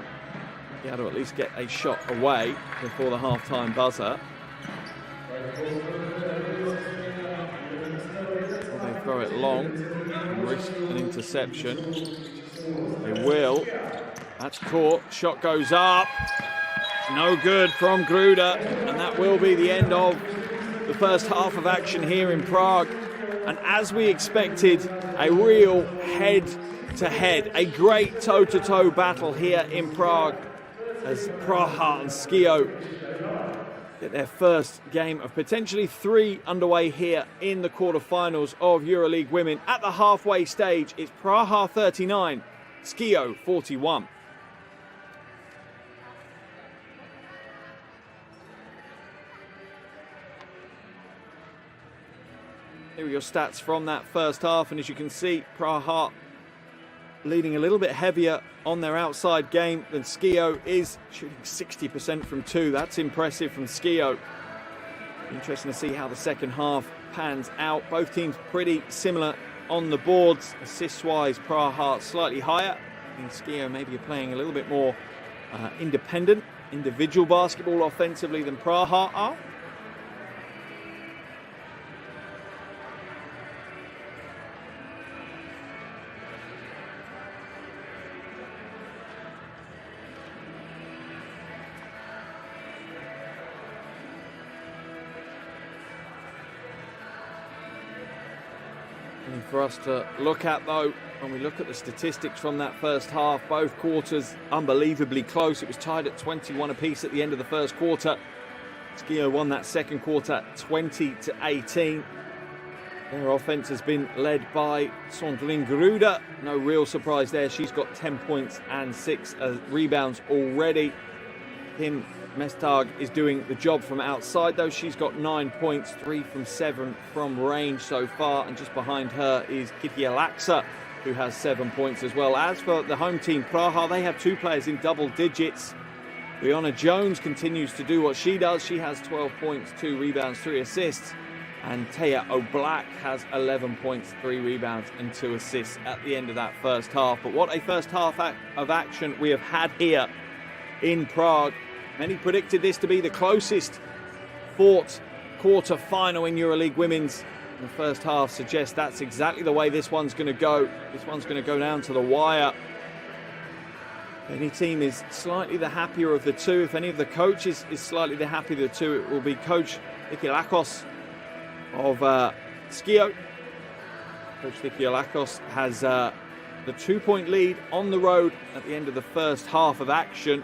be able to at least get a shot away before the half-time buzzer. They throw it long and risk an interception. They will. That's caught. Shot goes up. No good from Gruda. And that will be the end of the first half of action here in Prague. And as we expected, a real head-to-head, a great toe-to-toe battle here in Prague as Praha and Schio get their first game of potentially 3 underway here in the quarterfinals of EuroLeague Women. At the halfway stage, it's Praha 39, Schio 41. Here are your stats from that first half, and as you can see, Praha leading a little bit heavier on their outside game than Schio is, shooting 60% from 2. That's impressive from Schio. Interesting to see how the second half pans out. Both teams pretty similar on the boards. Assists-wise, Praha slightly higher. In Schio, maybe you're playing a little bit more independent, individual basketball offensively than Praha are. For us to look at, though, when we look at the statistics from that first half, both quarters unbelievably close. It was tied at 21 apiece at the end of the first quarter. Schio won that second quarter 20-18. Their offense has been led by Sandrine Gruda. No real surprise there. She's got 10 points and 6 rebounds already. Kim Mestag is doing the job from outside, though. She's got 9 points, 3 from 7 from range so far. And just behind her is Kitty Alaksa, who has 7 points as well. As for the home team, Praha, they have 2 players in double digits. Brianna Jones continues to do what she does. She has 12 points, 2 rebounds, 3 assists. And Taya O'Black has 11 points, 3 rebounds and 2 assists at the end of that first half. But what a first half of action we have had here in Prague. Many predicted this to be the closest fought quarter-final in EuroLeague Women's. The first half suggests that's exactly the way this one's going to go. This one's going to go down to the wire. If any team is slightly the happier of the two, if any of the coaches is slightly the happier of the two, it will be Coach Vicky Lakos of Schio. Coach Vicky Lakos has the 2-point lead on the road at the end of the first half of action.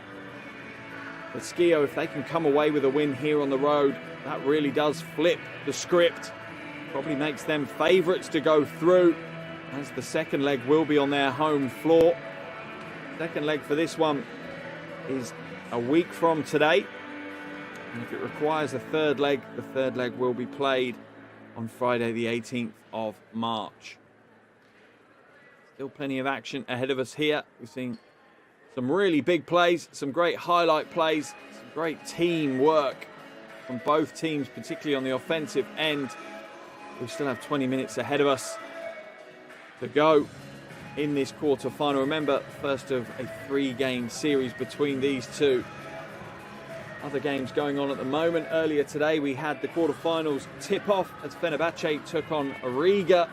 But Schio, if they can come away with a win here on the road, that really does flip the script. Probably makes them favourites to go through, as the second leg will be on their home floor. Second leg for this one is a week from today. And if it requires a third leg, the third leg will be played on Friday the 18th of March. Still plenty of action ahead of us here. We've seen some really big plays, some great highlight plays, some great teamwork from both teams, particularly on the offensive end. We still have 20 minutes ahead of us to go in this quarter-final. Remember, first of a 3-game series between these two. Other games going on at the moment. Earlier today, we had the quarter-finals tip-off as Fenerbahce took on Riga.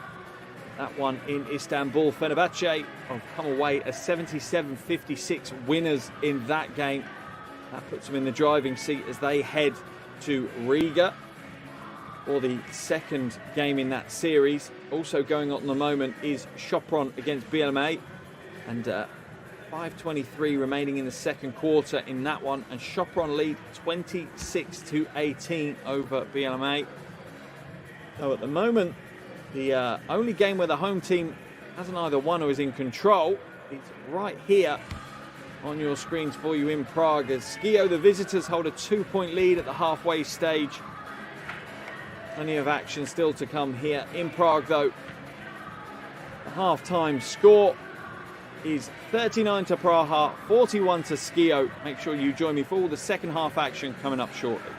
That one in Istanbul. Fenerbahce have come away as 77-56 winners in that game. That puts them in the driving seat as they head to Riga for the second game in that series. Also going on at the moment is Sopron against BLMA, and 5:23 remaining in the second quarter in that one, and Sopron lead 26-18 over BLMA. So at the moment, the only game where the home team hasn't either won or is in control is right here on your screens for you in Prague, as Schio, the visitors, hold a 2-point lead at the halfway stage. Plenty of action still to come here in Prague, though. The half-time score is 39 to Praha, 41 to Schio. Make sure you join me for all the second half action coming up shortly.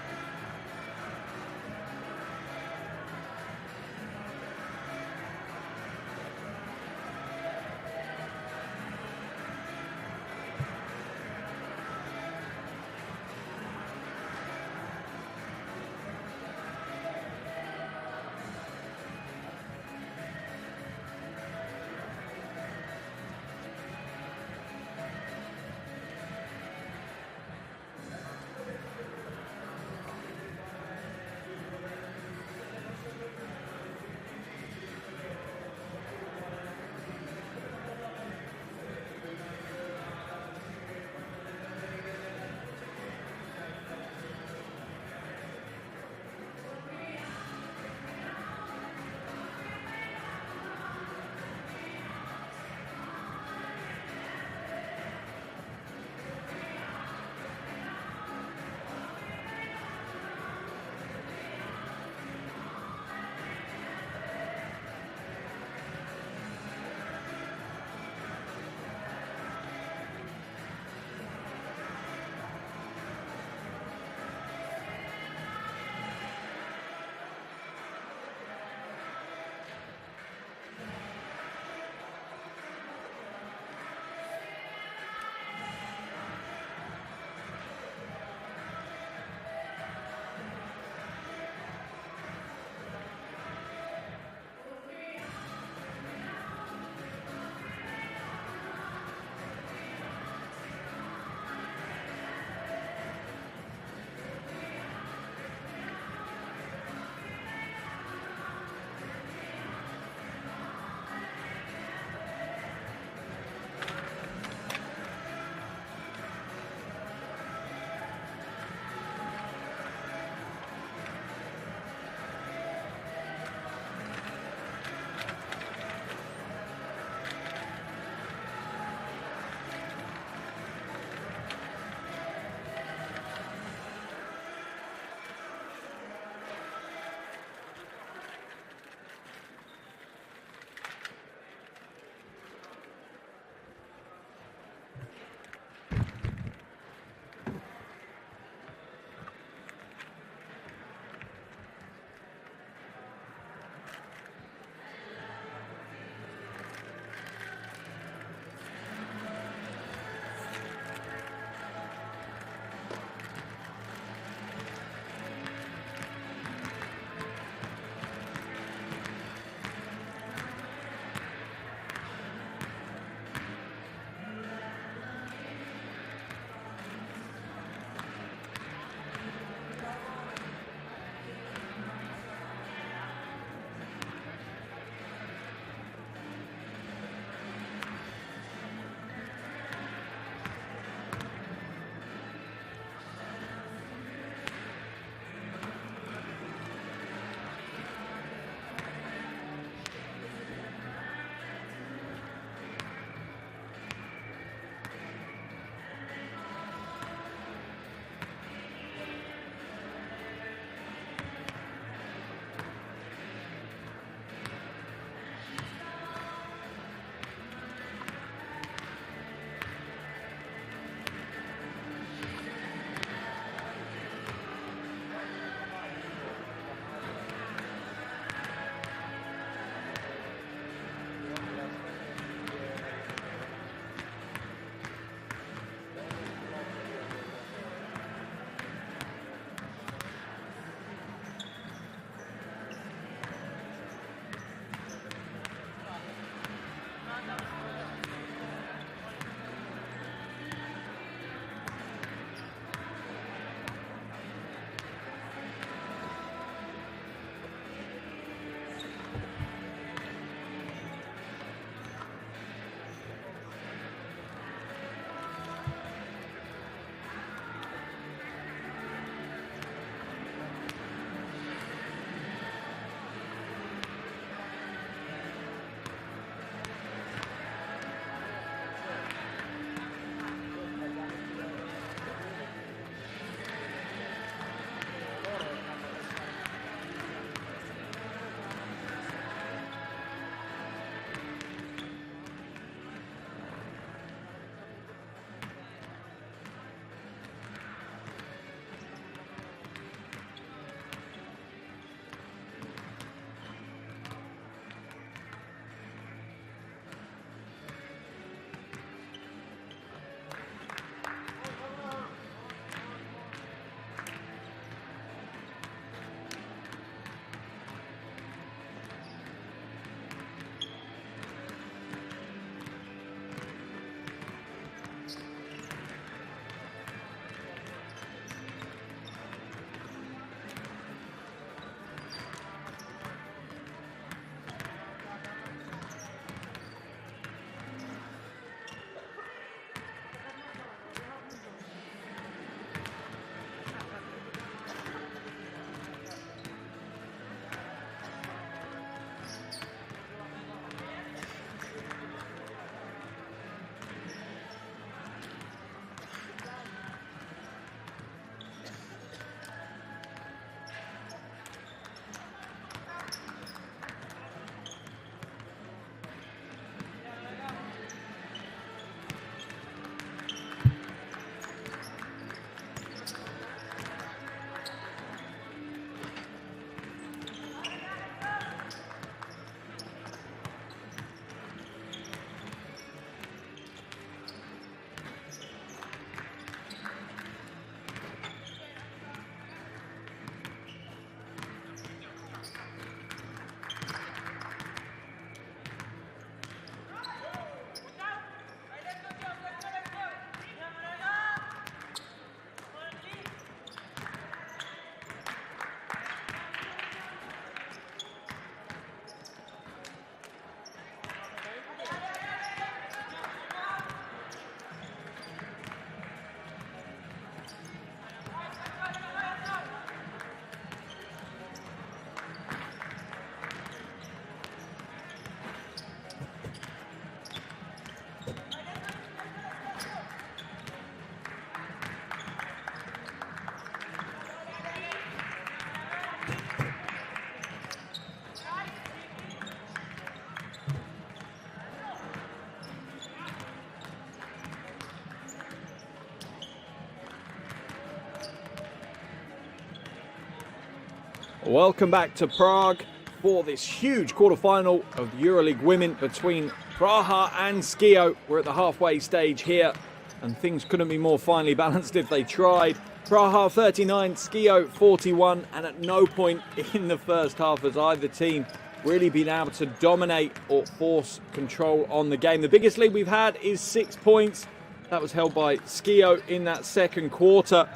Welcome back to Prague for this huge quarterfinal of the EuroLeague Women between Praha and Schio. We're at the halfway stage here, and things couldn't be more finely balanced if they tried. Praha 39, Schio 41, and at no point in the first half has either team really been able to dominate or force control on the game. The biggest lead we've had is 6 points. That was held by Schio in that second quarter,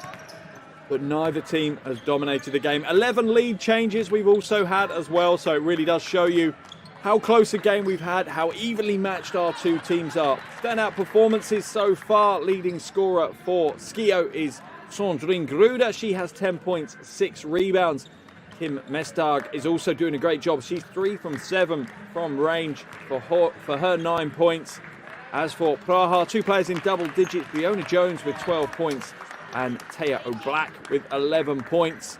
but neither team has dominated the game. 11 lead changes we've also had as well, so it really does show you how close a game we've had, how evenly matched our two teams are. Standout performances so far. Leading scorer for Schio is Sandrine Gruder. She has 10 points, 6 rebounds. Kim Mestag is also doing a great job. She's 3 from 7 from range for her 9 points. As for Praha, 2 players in double digits. Brianna Jones with 12 points and Taya O'Black with 11 points.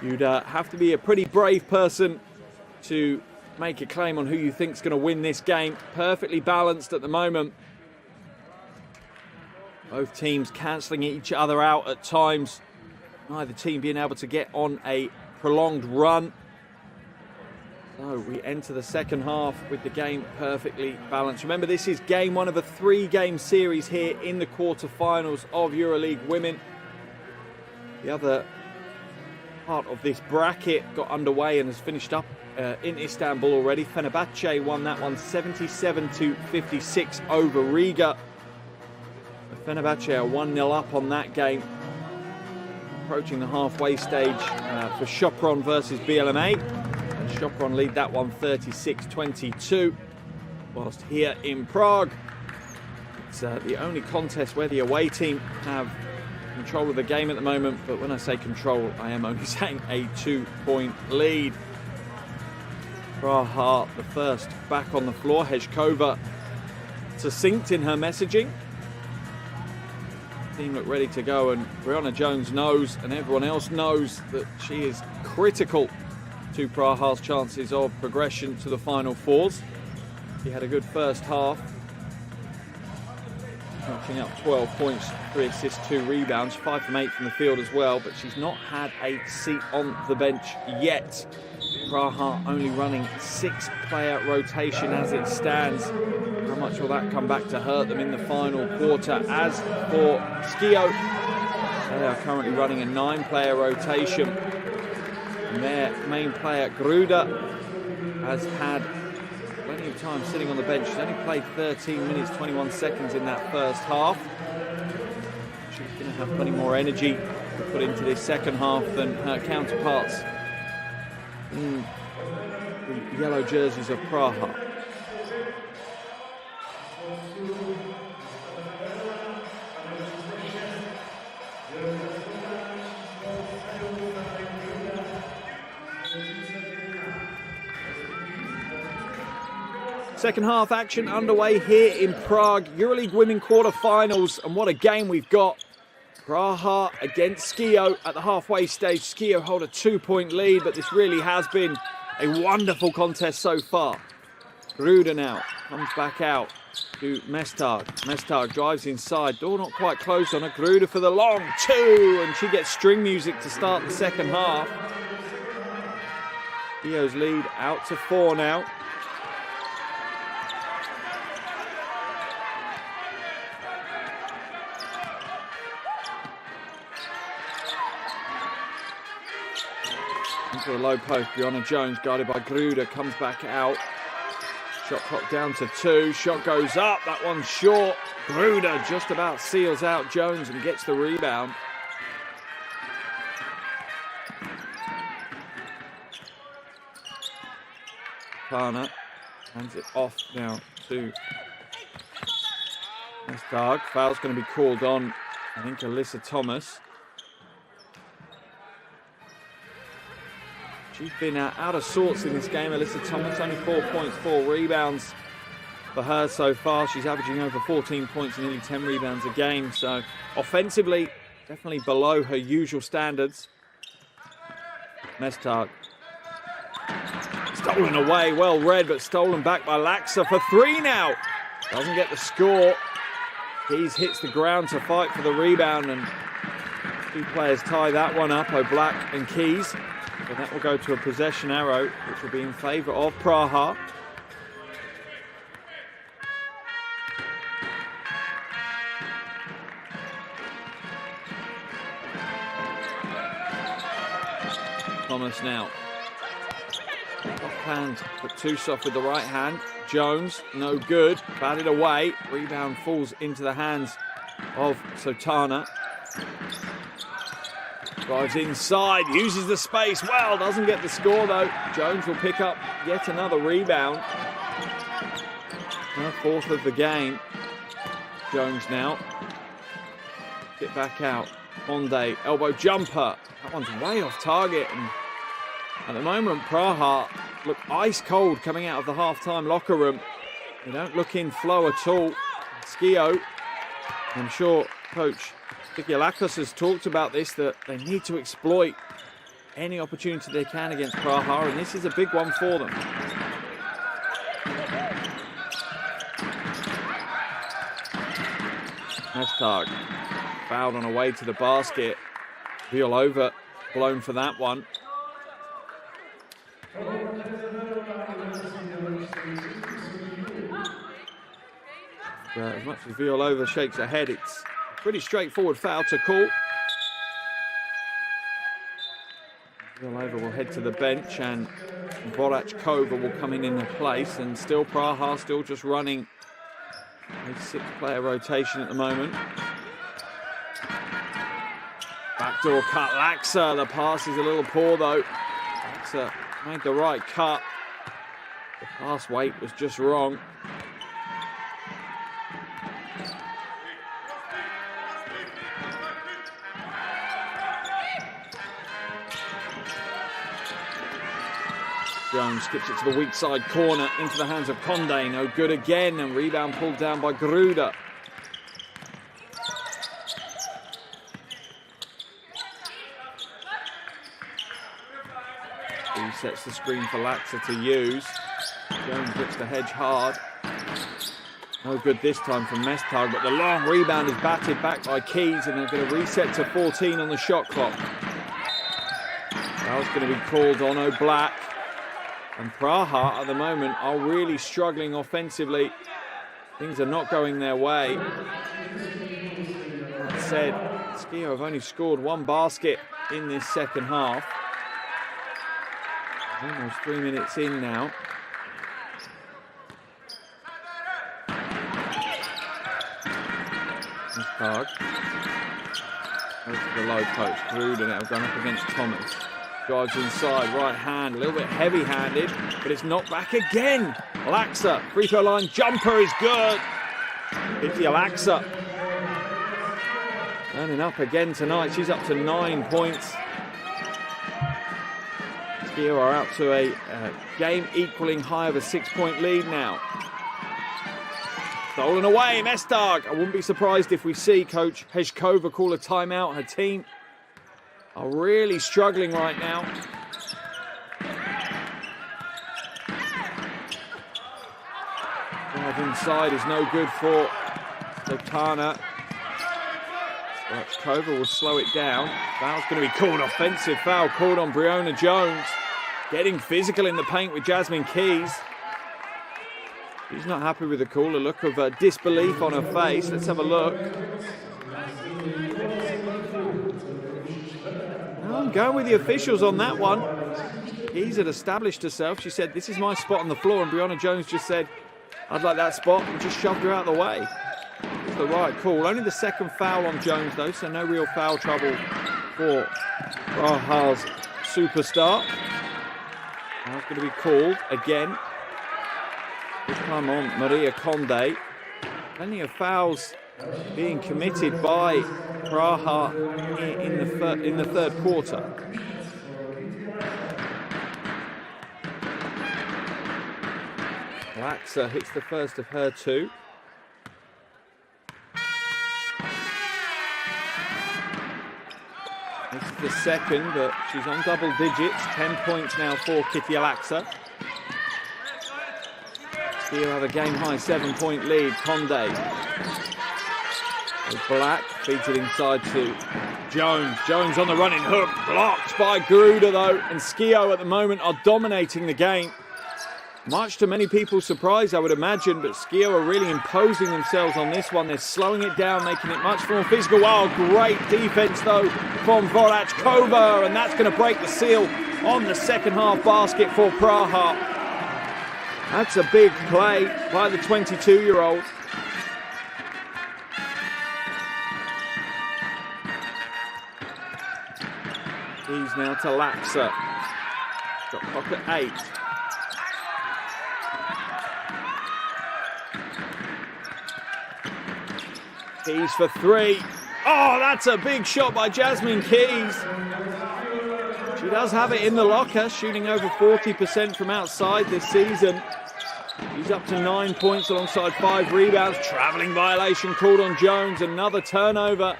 You'd have to be a pretty brave person to make a claim on who you think's going to win this game. Perfectly balanced at the moment. Both teams cancelling each other out at times. Neither team being able to get on a prolonged run. So we enter the second half with the game perfectly balanced. Remember, this is game 1 of a 3-game series here in the quarterfinals of EuroLeague Women. The other part of this bracket got underway and has finished up in Istanbul already. Fenerbahce won that one 77-56 over Riga. Fenerbahce are 1-0 up on that game. Approaching the halfway stage for Sopron versus BLM8. And Sopron lead that one 36-22. Whilst here in Prague, it's the only contest where the away team have control of the game at the moment. But when I say control, I am only saying a 2-point lead. Praha, the first back on the floor. Hezkova succinct in her messaging. Team look ready to go, and Brianna Jones knows, and everyone else knows, that she is critical to Praha's chances of progression to the Final Fours. She had a good first half, notching up 12 points, 3 assists, 2 rebounds, 5 from 8 from the field as well, but she's not had a seat on the bench yet. Praha only running 6-player rotation as it stands. How much will that come back to hurt them in the final quarter? As for Schio, they are currently running a 9-player rotation. And their main player, Gruder, has had plenty of time sitting on the bench. She's only played 13 minutes, 21 seconds in that first half. She's going to have plenty more energy to put into this second half than her counterparts in the yellow jerseys of Praha. Second half action underway here in Prague. EuroLeague Women quarterfinals, and what a game we've got. Praha against Schio at the halfway stage. Schio hold a 2-point lead, but this really has been a wonderful contest so far. Gruder now comes back out to Mestag. Mestag drives inside. Door not quite close on her. Gruder for the long 2, and she gets string music to start the second half. Schio's lead out to 4 now. Into a low post, Brianna Jones guarded by Gruder, comes back out. Shot clock down to 2, shot goes up, that one's short. Gruder just about seals out Jones and gets the rebound. Parna hands it off now to Mestag. Foul's going to be called on, I think, Alyssa Thomas. She's been out of sorts in this game, Alyssa Thomas. Only 4 points, 4 rebounds for her so far. She's averaging over 14 points and nearly 10 rebounds a game. So offensively, definitely below her usual standards. Mestag. Stolen away, well read, but stolen back by Laxa for 3 now. Doesn't get the score. Keys hits the ground to fight for the rebound, and 2 players tie that one up, O'Black and Keys. So that will go to a possession arrow, which will be in favour of Praha. Thomas now. Offhand, but too soft with the right hand. Jones, no good. Batted away. Rebound falls into the hands of Sotana. Drives inside, uses the space well, doesn't get the score though. Jones will pick up yet another rebound. Her fourth of the game. Jones now. Get back out. Monday, elbow jumper. That one's way off target. And at the moment, Praha look ice cold coming out of the half-time locker room. They don't look in flow at all. Schio, I'm sure Coach Vikialakos has talked about this, that they need to exploit any opportunity they can against Praha, and this is a big one for them. Mestag fouled on a way to the basket. Violova blown for that one. As much as Violova shakes her head, it's a pretty straightforward foul to call. Violova will head to the bench and Vorachkova will come in the place, and still Praha still just running a six-player rotation at the moment. Backdoor cut, Laxa. The pass is a little poor though. Laxa made the right cut. The pass weight was just wrong. Jones skips it to the weak side corner into the hands of Condé. No good again, and rebound pulled down by Gruda. He sets the screen for Laxa to use. Jones looks to hedge hard. No good this time from Mestag, but the long rebound is batted back by Keys, and they're going to reset to 14 on the shot clock. Foul's going to be called on O'Black. And Praha at the moment are really struggling offensively. Things are not going their way. That said, Schio have only scored one basket in this second half. Almost 3 minutes in now. Mestag. Goes to the low post. Gruda now going up against Thomas. Drives inside, right hand, a little bit heavy-handed, but it's knocked back again. Laxa, free throw line jumper is good. Vikialakos turning up again tonight. She's up to 9 points. Schio are out to a game equaling high of a 6-point lead now. Stolen away, Mestag. I wouldn't be surprised if we see Coach Hezkova call a timeout. Her team are really struggling right now. Drive inside is no good for Sotana. Kova will slow it down. Foul's going to be called, offensive foul called on Breonna Jones. Getting physical in the paint with Jasmine Keys. She's not happy with the call. A look of disbelief on her face. Let's have a look. I'm going with the officials on that one. Keys had established herself. She said, "This is my spot on the floor," and Breonna Jones just said, "I'd like that spot," and just shoved her out of the way. It's the right call. Only the second foul on Jones, though, so no real foul trouble for Praha's superstar. Now it's going to be called again. This time on Maria Condé. Plenty of fouls being committed by Praha in the third quarter. Laxa hits the first of her two. This is the second, but she's on double digits. 10 points now for Vikialakos. Schio have a game-high 7-point lead. Condé. Black feeds it inside to Jones on the running hook, blocked by Garuda though, and Schio at the moment are dominating the game. Much to many people's surprise, I would imagine, but Schio are really imposing themselves on this one. They're slowing it down, making it much more physical. Wow, great defense though from Vorachkova, and that's going to break the seal on the second half basket for Praha. That's a big play by the 22-year-old. He's now to Laxa. Got clock at 8. Keys for 3. Oh, that's a big shot by Jasmine Keys. She does have it in the locker, shooting over 40% from outside this season. She's up to 9 points alongside 5 rebounds. Traveling violation called on Jones. Another turnover.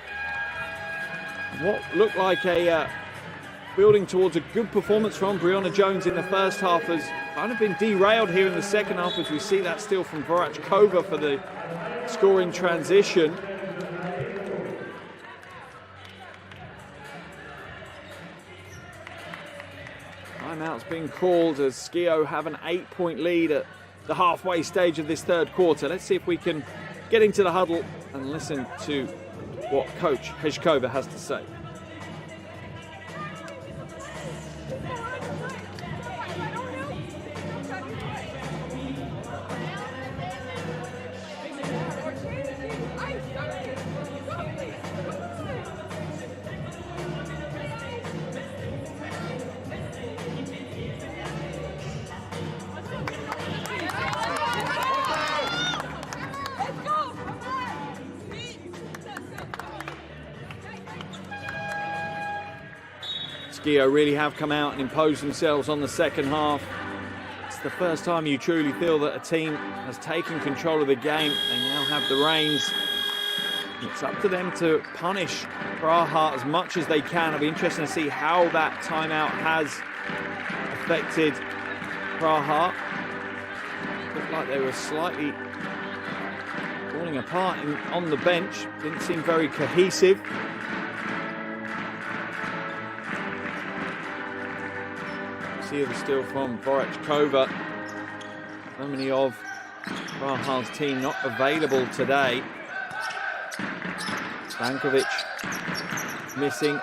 What looked like a building towards a good performance from Brianna Jones in the first half has kind of been derailed here in the second half as we see that steal from Vorachkova for the scoring transition. Timeout's been called as Schio have an 8-point lead at the halfway stage of this third quarter. Let's see if we can get into the huddle and listen to what Coach Hezhkova has to say. Schio really have come out and imposed themselves on the second half. It's the first time you truly feel that a team has taken control of the game. They now have the reins. It's up to them to punish Praha as much as they can. It'll be interesting to see how that timeout has affected Praha. Looked like they were slightly falling apart on the bench. Didn't seem very cohesive. See the steal from Vorachkova. So many of Praha's team not available today. Stankovic missing.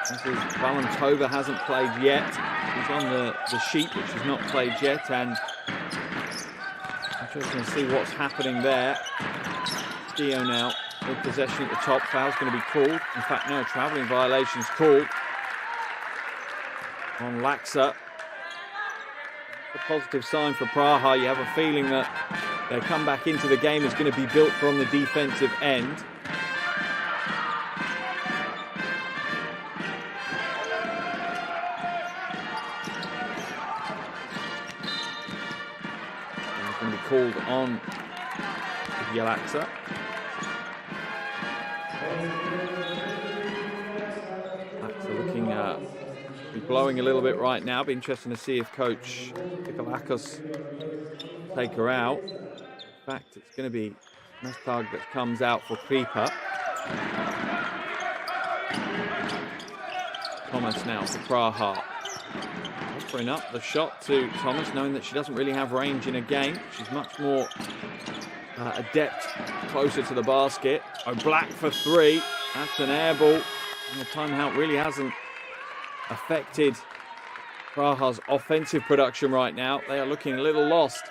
Valentova hasn't played yet. She's on the sheet, but she's not played yet. And interesting to see what's happening there. Schio now with possession at the top. Foul's going to be called. In fact, no, travelling violation's called on Laxa. A positive sign for Praha. You have a feeling that their comeback into the game is going to be built from the defensive end. It's going to be called on Laxa. Laxa looking blowing a little bit right now. Be interesting to see if Coach Nikolakos take her out. In fact, it's going to be Mestag that comes out for Kripa. Thomas now for Praha. Offering up the shot to Thomas, knowing that she doesn't really have range in a game. She's much more adept closer to the basket. Oh, Black for 3. That's an air ball. And the timeout really hasn't affected Praha's offensive production right now. They are looking a little lost.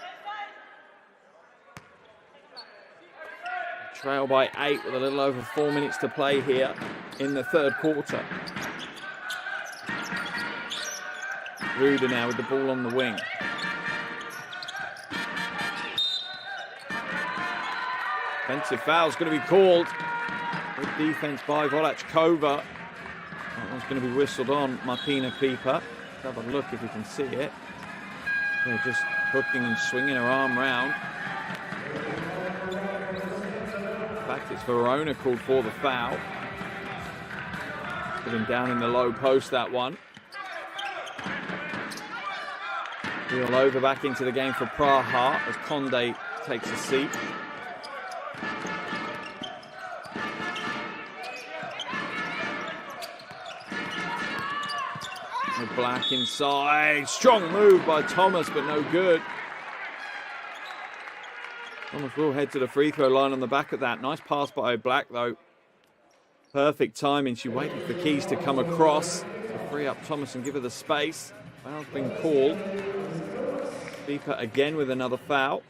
Trail by 8 with a little over 4 minutes to play here in the third quarter. Ruda now with the ball on the wing. Offensive foul's going to be called. Good defense by Vorachkova. That one's going to be whistled on Martina Kripa. Let's have a look if we can see it. They're just hooking and swinging her arm round. In fact, it's Verona called for the foul. Put him down in the low post, that one. Wheel over back into the game for Praha as Conde takes a seat. Black inside. Strong move by Thomas, but no good. Thomas will head to the free throw line on the back of that. Nice pass by Black, though. Perfect timing. She waited for Keys to come across to free up Thomas and give her the space. Foul's been called. FIBA again with another foul.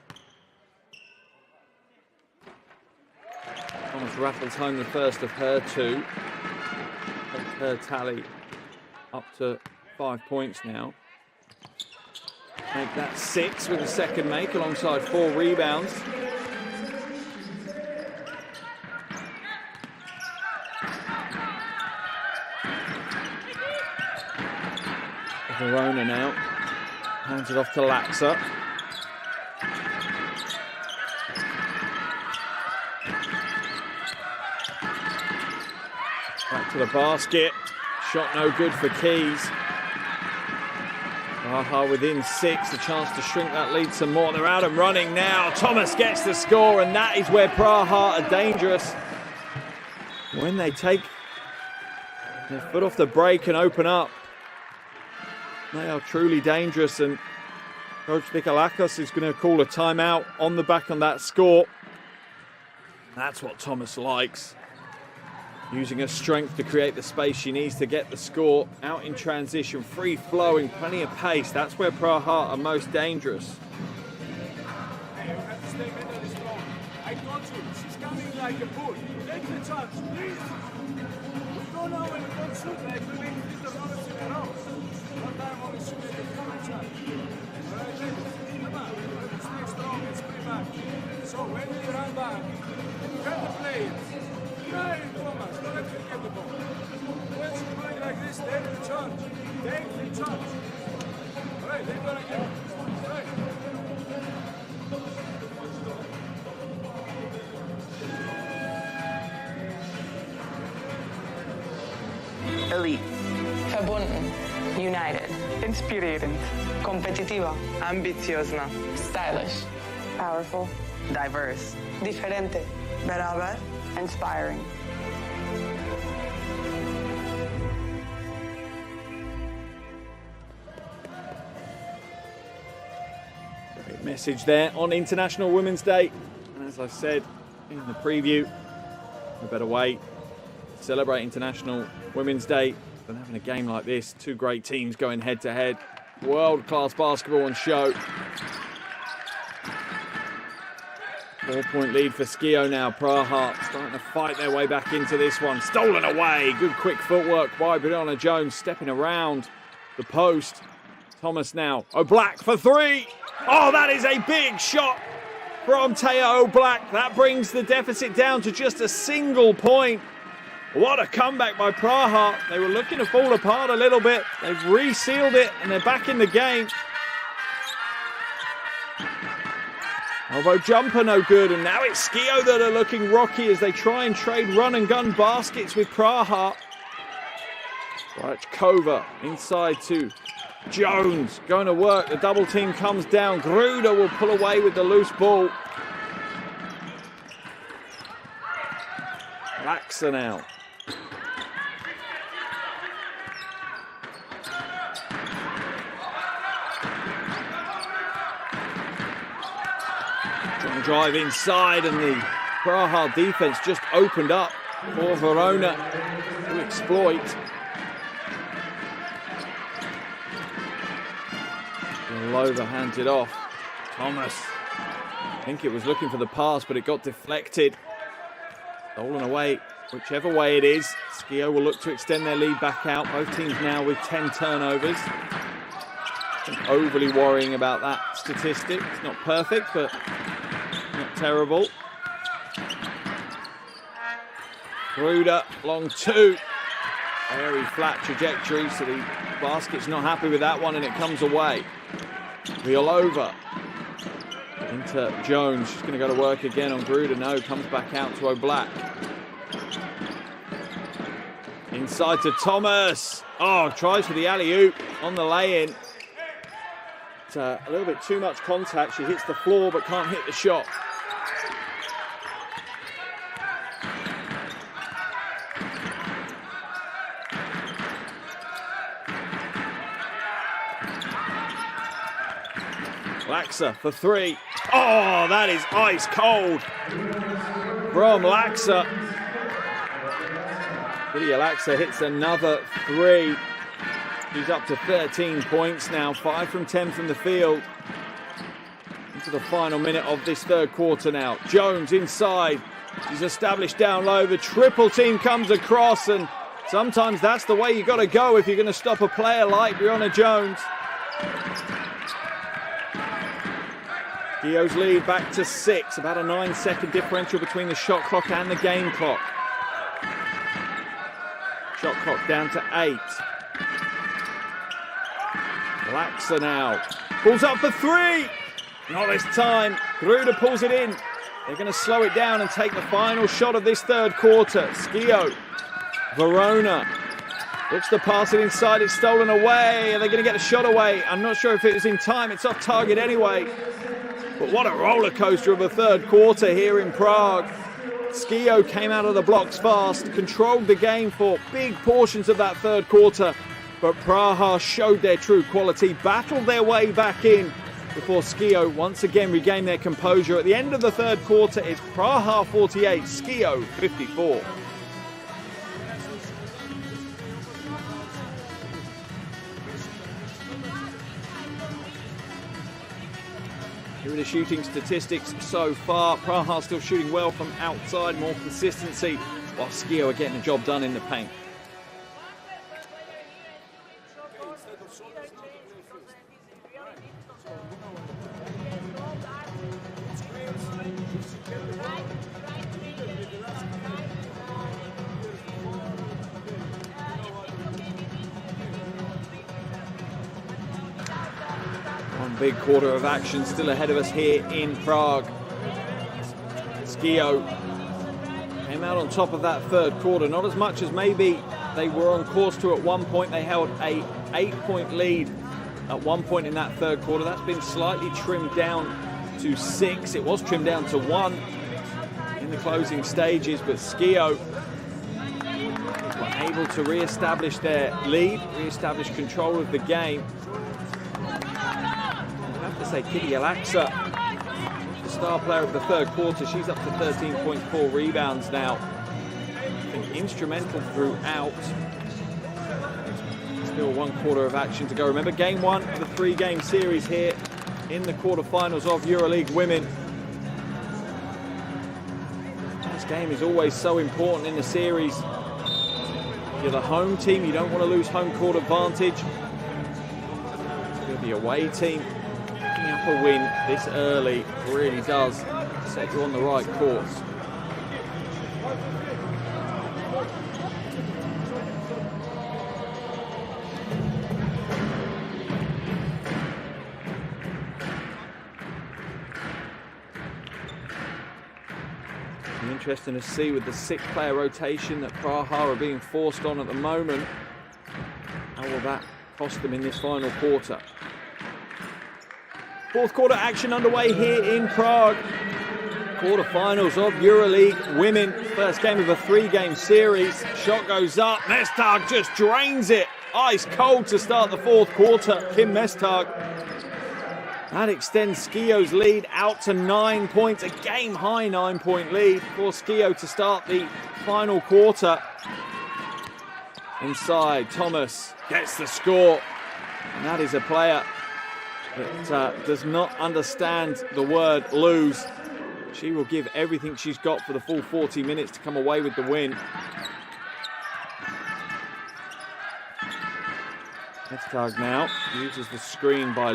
Thomas rattles home the first of her two. Takes her tally up to 5 points now. Make that 6 with the second make alongside 4 rebounds. Verona now hands it off to Laxa. Back to the basket. Shot no good for Keys. Praha within 6. A chance to shrink that lead some more. They're out and running now. Thomas gets the score, and that is where Praha are dangerous. When they take their foot off the brake and open up, they are truly dangerous, and Coach Vikalakos is going to call a timeout on the back on that score. That's what Thomas likes. Using her strength to create the space she needs to get the score. Out in transition, free flowing, plenty of pace. That's where Praha are most dangerous. Hey, you have to stay mentally strong. I told you, she's coming like a bull. Take the chance, please. We go now and we don't shoot like we make 3 turnovers in a row. One time only shoot at the common chance. Alright, ladies, come on. You have to stay strong and spray back. So when you run back, you have to play it. Try it, Thomas. Don't let you get the ball. When she's going like this, take the charge. Take the charge. Alright, they're gonna get it. Alright. Elite. Verbunden. United. Inspirerend. Competitiva. Ambiciozna. Stylish. Powerful. Diverse. Diferente. Beraber. Inspiring. Great message there on International Women's Day. And as I said in the preview, no better way to celebrate International Women's Day than having a game like this. Two great teams going head to head. World-class basketball on show. 4-point lead for Schio now. Praha starting to fight their way back into this one. Stolen away. Good quick footwork by Brianna Jones, stepping around the post. Thomas now. O'Black for 3. Oh, that is a big shot from Taya O'Black. That brings the deficit down to just a single point. What a comeback by Praha. They were looking to fall apart a little bit. They've resealed it and they're back in the game. Elbow jumper no good, and now it's Schio that are looking rocky as they try and trade run and gun baskets with Praha. Rajkova inside to Jones, going to work. The double team comes down. Gruder will pull away with the loose ball. Laxa now. Trying to drive inside, and the Praha defense just opened up for Verona to exploit. Lova hands it off. Thomas, I think it was looking for the pass, but it got deflected. Stolen away, whichever way it is. Schio will look to extend their lead back out. Both teams now with 10 turnovers. I'm overly worrying about that statistic. It's not perfect, but not terrible. Gruder, long 2. Very flat trajectory, so the basket's not happy with that one, and it comes away. Violova into Jones. She's going to go to work again on Gruder. No, comes back out to O'Black. Inside to Thomas. Oh, tries for the alley-oop on the lay-in. It's a little bit too much contact. She hits the floor but can't hit the shot. Laxa for three. Oh, that is ice cold from Laxa. Lydia Laxa hits another three. She's up to 13 points now, 5 from 10 from the field. Into the final minute of this third quarter now. Jones inside. She's established down low. The triple team comes across, and sometimes that's the way you got to go if you're going to stop a player like Brianna Jones. Schio's lead back to 6, about a 9-second differential between the shot clock and the game clock. Shot clock down to 8. Laxa now pulls up for three. Not this time. Gruda pulls it in. They're going to slow it down and take the final shot of this third quarter. Schio, Verona looks to pass it inside. It's stolen away. Are they going to get a shot away? I'm not sure if it was in time. It's off target anyway. But what a roller coaster of a third quarter here in Prague. Schio came out of the blocks fast, controlled the game for big portions of that third quarter. But Praha showed their true quality, battled their way back in before Schio once again regained their composure. At the end of the third quarter, it's Praha 48, Schio 54. Here are the shooting statistics so far. Praha still shooting well from outside, more consistency, while Schio are getting the job done in the paint. Big quarter of action still ahead of us here in Prague. Schio came out on top of that third quarter, not as much as maybe they were on course to at one point. They held a 8-point lead at one point in that third quarter. That's been slightly trimmed down to 6. It was trimmed down to 1 in the closing stages, but Schio were able to re-establish their lead, re-establish control of the game. Say Kitty Laxa, the star player of the third quarter. She's up to 13.4 rebounds now. Been instrumental throughout. Still 1 quarter of action to go. Remember, game 1 of the 3-game series here in the quarterfinals of EuroLeague Women. This game is always so important in the series. You're the home team, you don't want to lose home court advantage. You're the away team. Up a win this early really does set you on the right course. Interesting to see with the 6-player rotation that Praha are being forced on at the moment. How will that cost them in this final quarter? Fourth quarter action underway here in Prague. Quarterfinals of EuroLeague Women. First game of a 3-game series. Shot goes up. Mestag just drains it. Ice cold to start the fourth quarter. Kim Mestag. That extends Schio's lead out to 9 points. A game-high 9-point lead for Schio to start the final quarter. Inside, Thomas gets the score. And that is a player that does not understand the word lose. She will give everything she's got for the full 40 minutes to come away with the win. Mestag now uses the screen by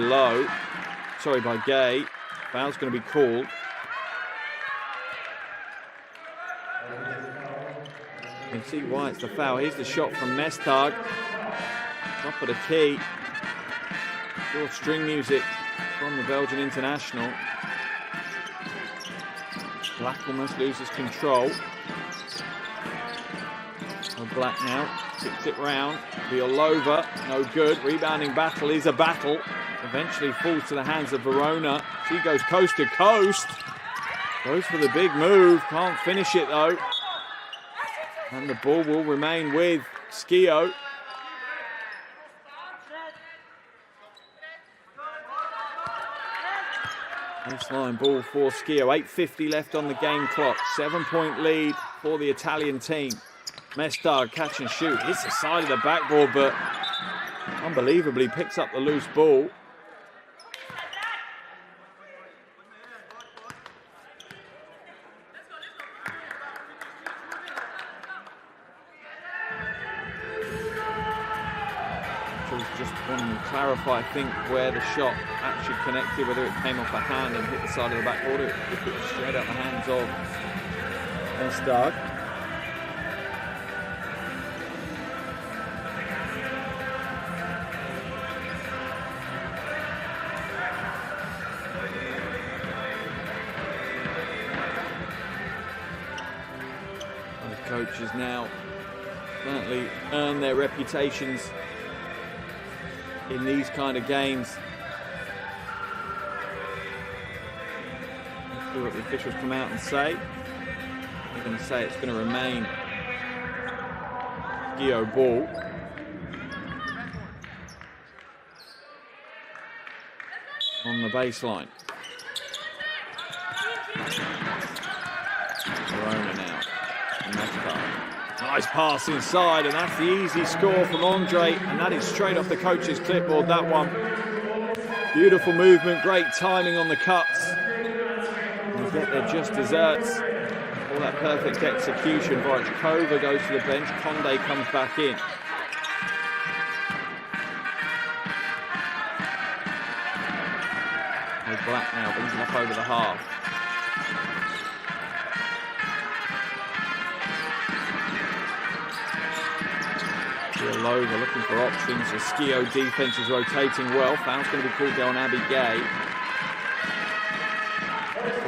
Gay. Foul's going to be called. You can see why it's the foul. Here's the shot from Mestag. Top of the key. Short string music from the Belgian international. Black almost loses control. Black now kicks it round. Violova, no good. Rebounding battle is a battle. Eventually falls to the hands of Verona. She goes coast to coast. Goes for the big move. Can't finish it though. And the ball will remain with Schio. Baseline ball for Schio. 8:50 left on the game clock. 7-point lead for the Italian team. Mestard catch and shoot. Hits the side of the backboard, but unbelievably picks up the loose ball. Just wanting to clarify, I think, where the shot actually connected, whether it came off a hand and hit the side of the backboard, or if it was straight out the hands of Mestard. The coaches now certainly earn their reputations in these kind of games. Let's see what the officials come out and say. They're going to say it's going to remain Schio ball. On the baseline. Verona now. Nice pass inside, and that's the easy score from Andre, and that is straight off the coach's clipboard, that one. Beautiful movement, great timing on the cuts. And they get their just desserts. All that perfect execution. Vorachkova goes to the bench, Conde comes back in. Black now brings it up over the half. Over looking for options. The Schio defense is rotating well. Foul's going to be called down on Abby Gay.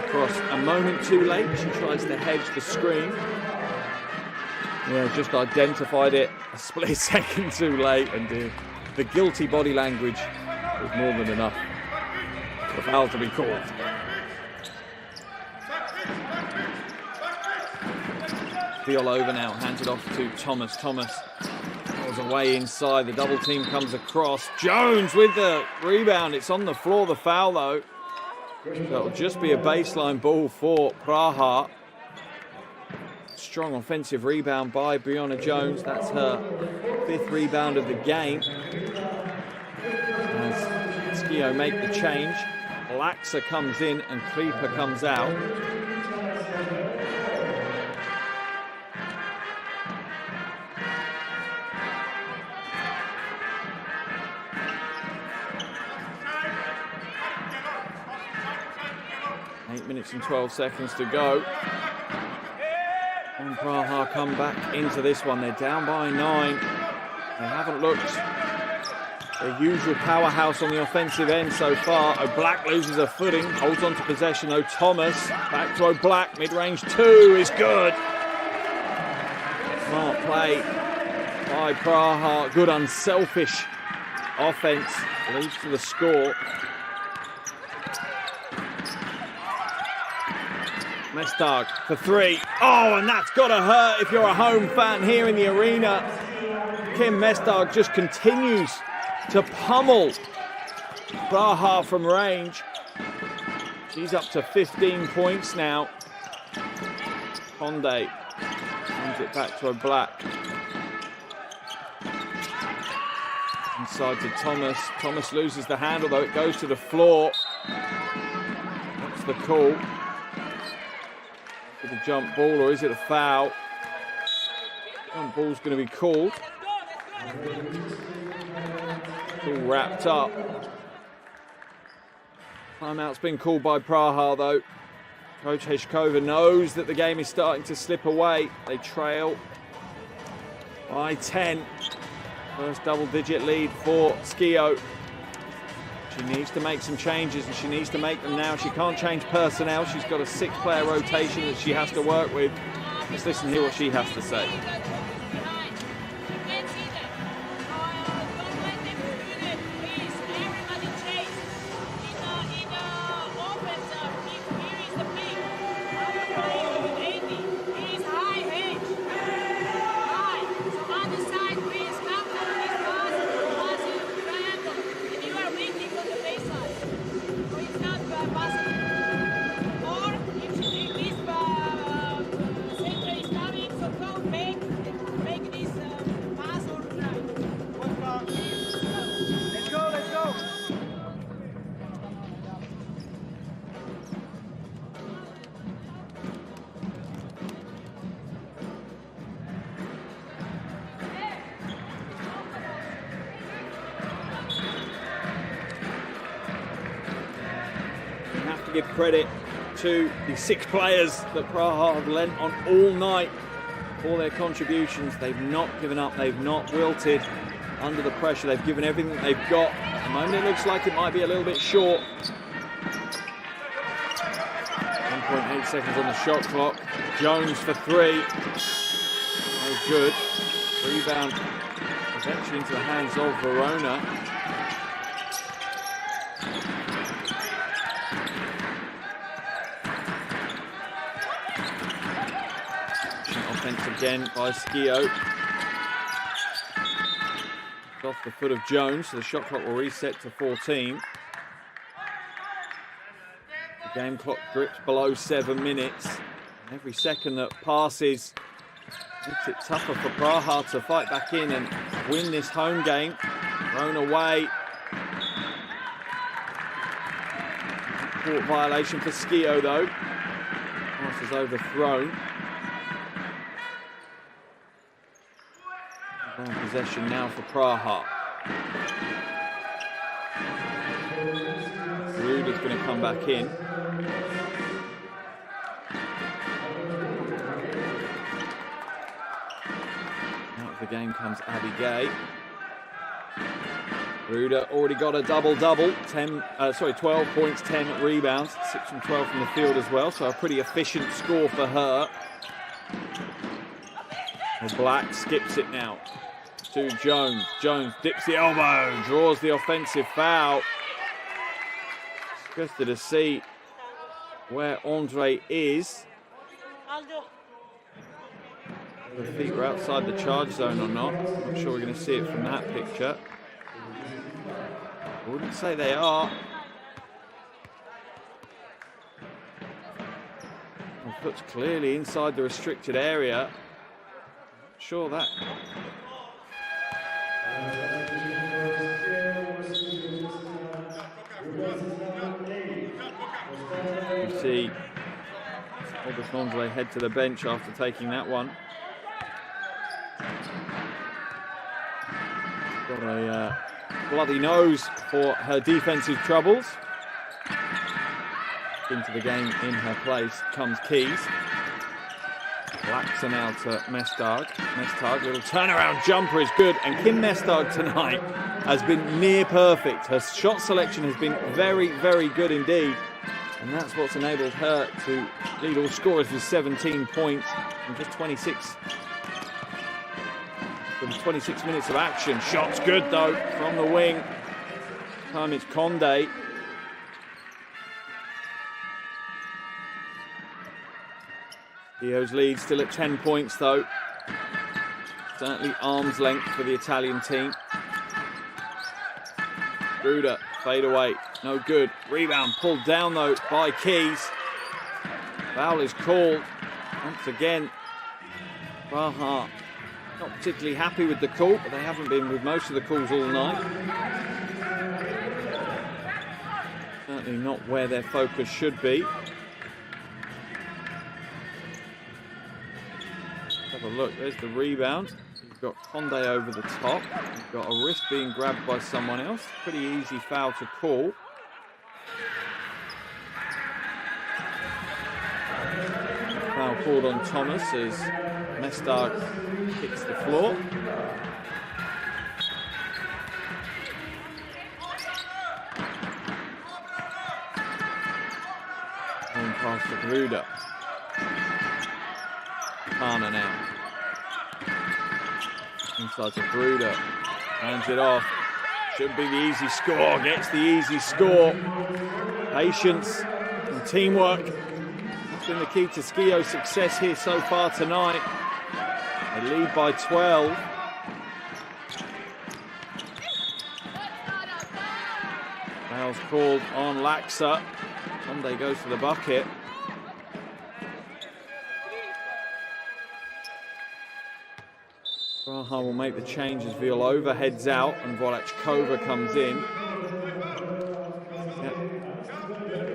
Across a moment too late. She tries to hedge the screen. Yeah, just identified it a split second too late, and the guilty body language was more than enough for the foul to be called. Feel over now. Hands it off to Thomas. Thomas away inside, the double team comes across. Jones with the rebound. It's on the floor, the foul though. That'll just be a baseline ball for Praha. Strong offensive rebound by Brianna Jones. That's her 5th rebound of the game. As Schio make the change, Laxa comes in and Klieper comes out. Minutes and 12 seconds to go. And Praha come back into this one. They're down by 9. They haven't looked their usual powerhouse on the offensive end so far. O'Black loses her footing, holds on to possession though. Thomas back to O'Black. Mid-range 2 is good. Smart play by Praha. Good unselfish offense leads to the score. Mestard for 3. Oh, and that's got to hurt if you're a home fan here in the arena. Kim Mestard just continues to pummel Praha from range. She's up to 15 points now. Conde hands it back to O'Black. Inside to Thomas. Thomas loses the handle though. It goes to the floor. That's the call. Is it a jump ball or is it a foul? Jump ball's going to be called. It's all wrapped up. Timeout's been called by Praha though. Coach Heshkova knows that the game is starting to slip away. They trail by 10. First double-digit lead for Schio. She needs to make some changes, and she needs to make them now. She can't change personnel. She's got a 6-player rotation that she has to work with. Let's listen to hear what she has to say. give credit to the 6 players that Praha have lent on all night for their contributions. They've not given up, they've not wilted under the pressure. They've given everything they've got. At the moment it looks like it might be a little bit short. 1.8 seconds on the shot clock. Jones for 3. No good. Rebound eventually into the hands of Verona. Offense again by Schio. Off the foot of Jones, so the shot clock will reset to 14. The game clock grips below 7 minutes. And every second that passes makes it tougher for Praha to fight back in and win this home game. Thrown away. Court violation for Schio though. Pass is overthrown. Possession now for Praha. Ruder's going to come back in. Out of the game comes Abby Gay. Ruder already got a double-double. 12 points, 10 rebounds. 6 from 12 from the field as well, so a pretty efficient score for her. Black skips it now to Jones. Jones dips the elbow, draws the offensive foul. Interested to see where Andre is. The feet were outside the charge zone or not. I'm not sure we're going to see it from that picture. I wouldn't say they are. Well, foot's clearly inside the restricted area. Sure that. You see August Andre head to the bench after taking that one. Got a bloody nose for her defensive troubles. Into the game in her place comes Keys. Laxa now to Mestag. Mestag, little turnaround jumper is good. And Kim Mestag tonight has been near perfect. Her shot selection has been very, very good indeed. And that's what's enabled her to lead all scorers with 17 points in just 26 minutes of action. Shot's good though from the wing. This time it's Conde. Schio's lead still at 10 points though. Certainly arm's length for the Italian team. Ruder, fade away, no good. Rebound pulled down though by Keys. Foul is called. Once again, Praha not particularly happy with the call, but they haven't been with most of the calls all night. Certainly not where their focus should be. Have a look, there's the rebound. You've got Conde over the top. You've got a wrist being grabbed by someone else. Pretty easy foul to call. Foul called on Thomas as Mestag hits the floor. Going past the Ruder. Kana now. Inside to Bruder. Hands it off. Should be the easy score. Gets the easy score. Patience and teamwork. That's been the key to Schio's success here so far tonight. They lead by 12. Foul's called on Laxa. Conde goes for the bucket. Praha will make the change as Violova heads out and Volachkova comes in. Yep.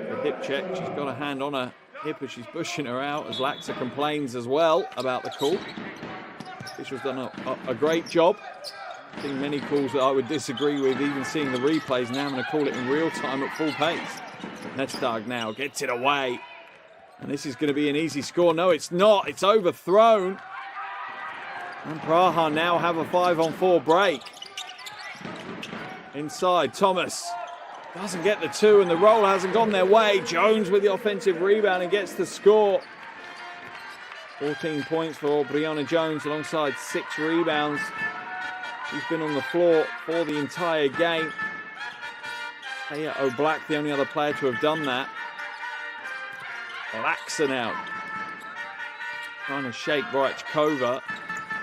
The hip check, she's got a hand on her hip as she's pushing her out as Laxa complains as well about the call. Officials done a great job. I think many calls that I would disagree with, even seeing the replays, now I'm going to call it in real time at full pace. Mestag now gets it away. And this is going to be an easy score. No, it's not. It's overthrown. And Praha now have a 5-on-4 break. Inside, Thomas doesn't get the two, and the roll hasn't gone their way. Jones with the offensive rebound and gets the score. 14 points for Brianna Jones alongside 6 rebounds. She's been on the floor for the entire game. Aya O'Black, the only other player to have done that. Laxa now trying to shake Vorachkova.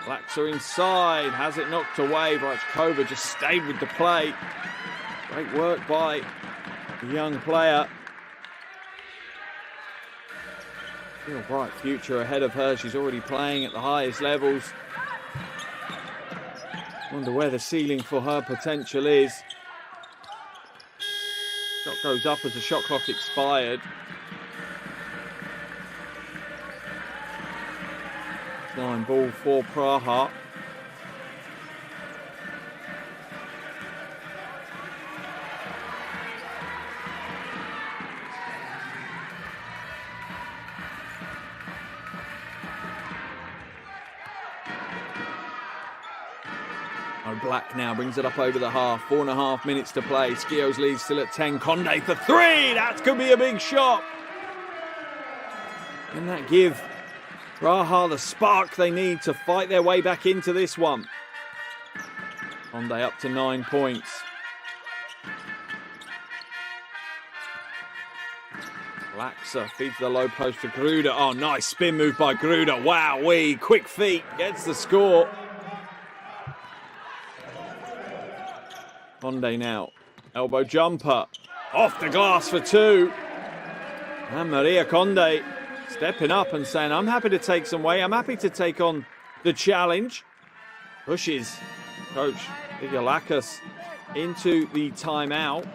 Laxa inside, has it knocked away. Vorachkova just stayed with the play. Great work by the young player. Still a bright future ahead of her. She's already playing at the highest levels. Wonder where the ceiling for her potential is. Shot goes up as the shot clock expired. Line ball for Praha. Black now brings it up over the half. 4.5 minutes to play. Schio's lead still at 10. Conde for 3. That could be a big shot. Can that give Praha the spark they need to fight their way back into this one? Conde up to 9 points. Laxa feeds the low post to Gruda. Oh, nice spin move by Gruda. Wow-wee. Quick feet. Gets the score. Conde now. Elbow jumper. Off the glass for 2. And Maria Conde stepping up and saying, I'm happy to take some weight. I'm happy to take on the challenge. Pushes Coach Thigalakis into the timeout.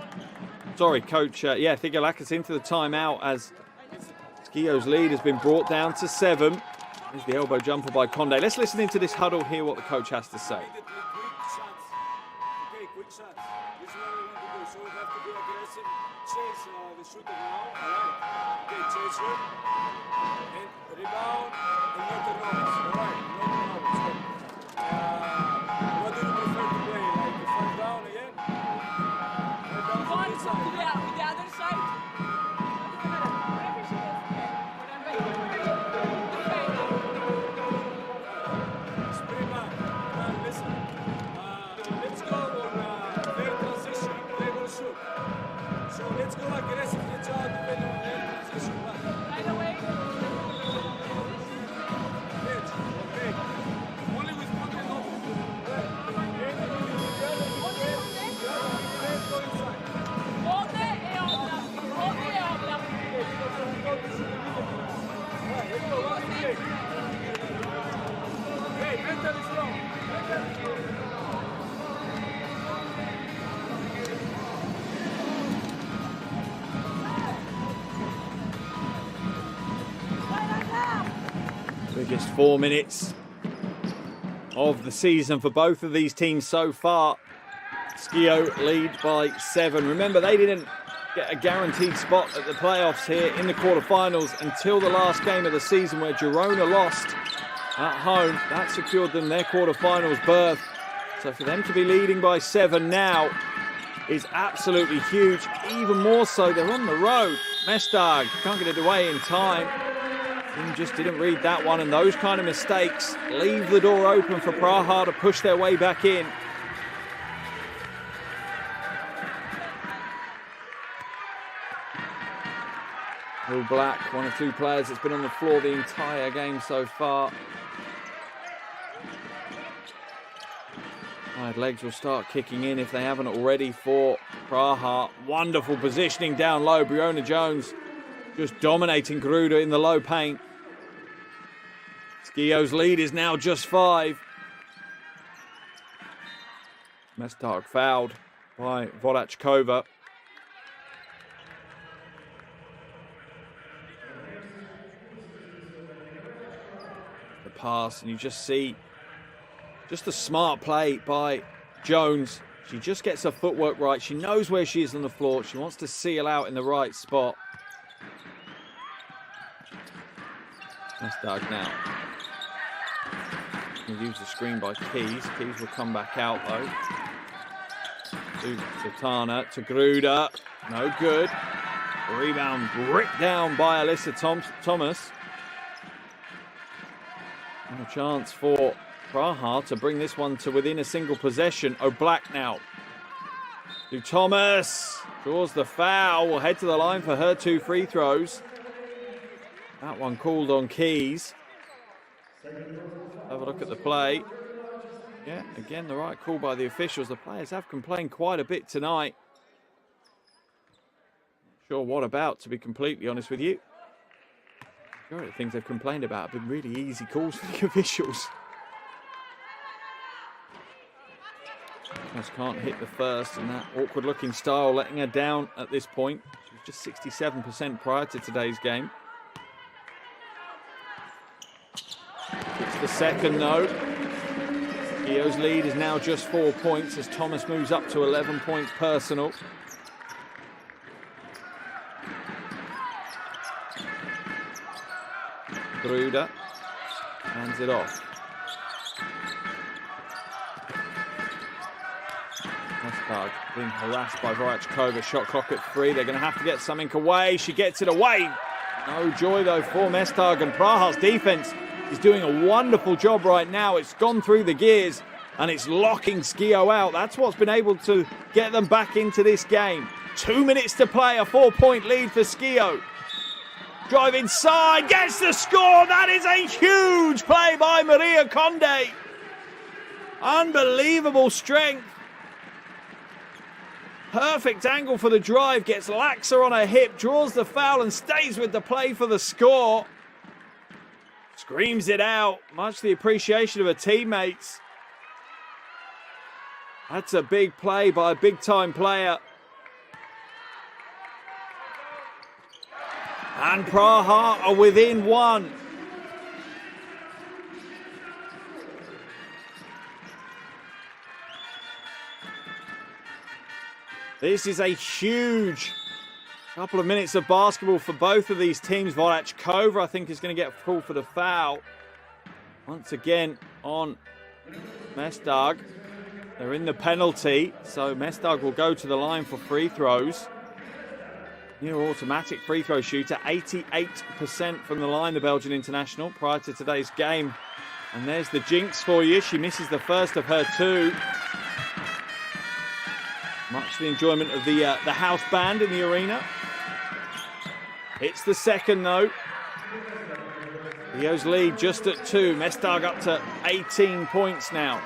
Sorry, Coach. Thigalakis into the timeout as Schio's lead has been brought down to 7. There's the elbow jumper by Conde. Let's listen into this huddle, hear what the coach has to say. Quick shots. This is what we want to do. So we have to be aggressive. Chase the shooter now. Alright. Okay, chase her. And rebound. And not the numbers. Alright. Not the numbers. What do you prefer to play? Like the front down again? Front down from this side. Yeah, with the other side. Spring back. Now listen. Let's go on their transition. They will shoot. So let's go aggressively try to defend on their transition. Right away. Okay. Only with one and off. Let's go inside. Hold it and Obla. Hold it and Obla. Let's go. One play. Hey, mentally strong. Mentally strong. Biggest 4 minutes of the season for both of these teams so far. Schio lead by 7. Remember, they didn't get a guaranteed spot at the playoffs here in the quarterfinals until the last game of the season where Girona lost at home. That secured them their quarterfinals berth. So for them to be leading by 7 now is absolutely huge. Even more so, they're on the road. Mestag can't get it away in time. He just didn't read that one, and those kind of mistakes leave the door open for Praha to push their way back in. Will Black, one of 2 players that's been on the floor the entire game so far. Wide legs will start kicking in if they haven't already for Praha. Wonderful positioning down low. Brianna Jones just dominating Gruda in the low paint. Schio's lead is now just 5. Mestag fouled by Vorachkova. The pass, and you just see just the smart play by Jones. She just gets her footwork right. She knows where she is on the floor. She wants to seal out in the right spot. Mestag now. We'll use the screen by Keys. Keys will come back out though. To Tana, to Gruda. No good. The rebound ripped down by Alyssa Thomas. And a chance for Praha to bring this one to within a single possession. O'Black now. To Thomas. Draws the foul. Will head to the line for her 2 free throws. That one called on Keys. Have a look at the play. Yeah, again, the right call by the officials. The players have complained quite a bit tonight. Not sure what about, to be completely honest with you. The majority of things they've complained about have been really easy calls for the officials. Just can't hit the first in that awkward looking style, letting her down at this point. She was just 67% prior to today's game. It's the second though. Schio's lead is now just 4 points as Thomas moves up to 11 points personal. Gruda hands it off. Mestag being harassed by Vorachkova. Shot clock at 3. They're going to have to get something away. She gets it away. No joy though for Mestag, and Praha's defense is doing a wonderful job right now. It's gone through the gears and it's locking Schio out. That's what's been able to get them back into this game. 2 minutes to play, a 4-point lead for Schio. Drive inside, gets the score. That is a huge play by Maria Conde. Unbelievable strength. Perfect angle for the drive, gets Laxer on her hip, draws the foul and stays with the play for the score. Screams it out, much to the appreciation of her teammates. That's a big play by a big-time player. And Praha are within 1. This is a huge couple of minutes of basketball for both of these teams. Vorachkova, I think, is going to get called for the foul. Once again on Mestag. They're in the penalty, so Mestag will go to the line for free throws. Near automatic free throw shooter, 88% from the line, the Belgian international, prior to today's game. And there's the jinx for you. She misses the first of her 2. Much to the enjoyment of the house band in the arena. It's the second though. Schio's lead just at 2. Mestag up to 18 points now.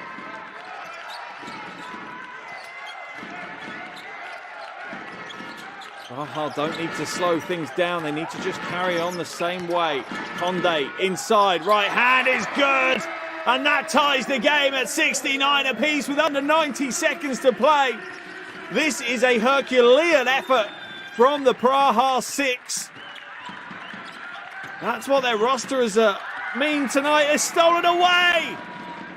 Praha don't need to slow things down. They need to just carry on the same way. Conde inside, right hand is good. And that ties the game at 69 apiece with under 90 seconds to play. This is a Herculean effort from the Praha 6. That's what their roster has mean tonight. Is stolen away.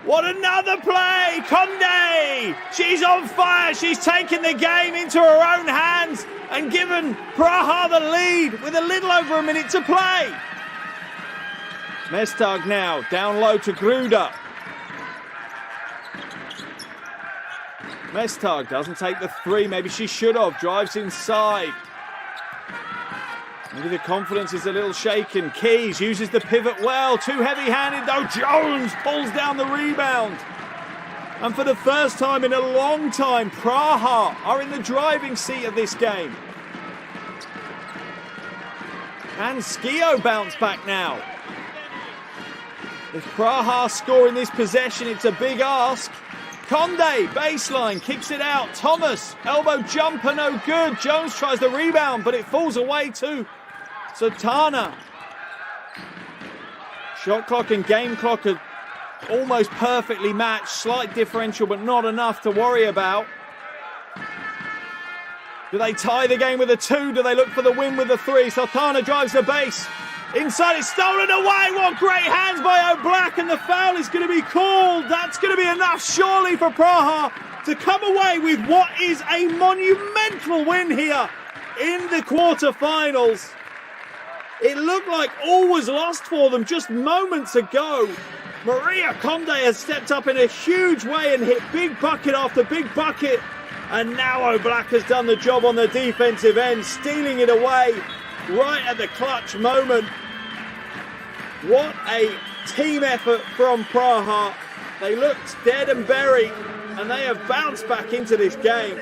What another play. Conde. She's on fire. She's taken the game into her own hands and given Praha the lead with a little over a minute to play. Mestag now down low to Gruda. Mestag doesn't take the 3. Maybe she should have. Drives inside. Maybe the confidence is a little shaken. Keys uses the pivot well. Too heavy-handed though. Jones pulls down the rebound. And for the first time in a long time, Praha are in the driving seat of this game. And Schio bounce back now. If Praha score in this possession, it's a big ask. Conde, baseline, kicks it out. Thomas, elbow jumper, no good. Jones tries the rebound, but it falls away to Satana. Shot clock and game clock are almost perfectly matched. Slight differential, but not enough to worry about. Do they tie the game with a 2? Do they look for the win with a 3? Satana drives the base. Inside, it's stolen away. What great hands by O'Black, and the foul is going to be called. That's going to be enough, surely, for Praha to come away with what is a monumental win here in the quarterfinals. It looked like all was lost for them just moments ago. Maria Conde has stepped up in a huge way and hit big bucket after big bucket. And now Oblak has done the job on the defensive end, stealing it away right at the clutch moment. What a team effort from Praha. They looked dead and buried, and they have bounced back into this game.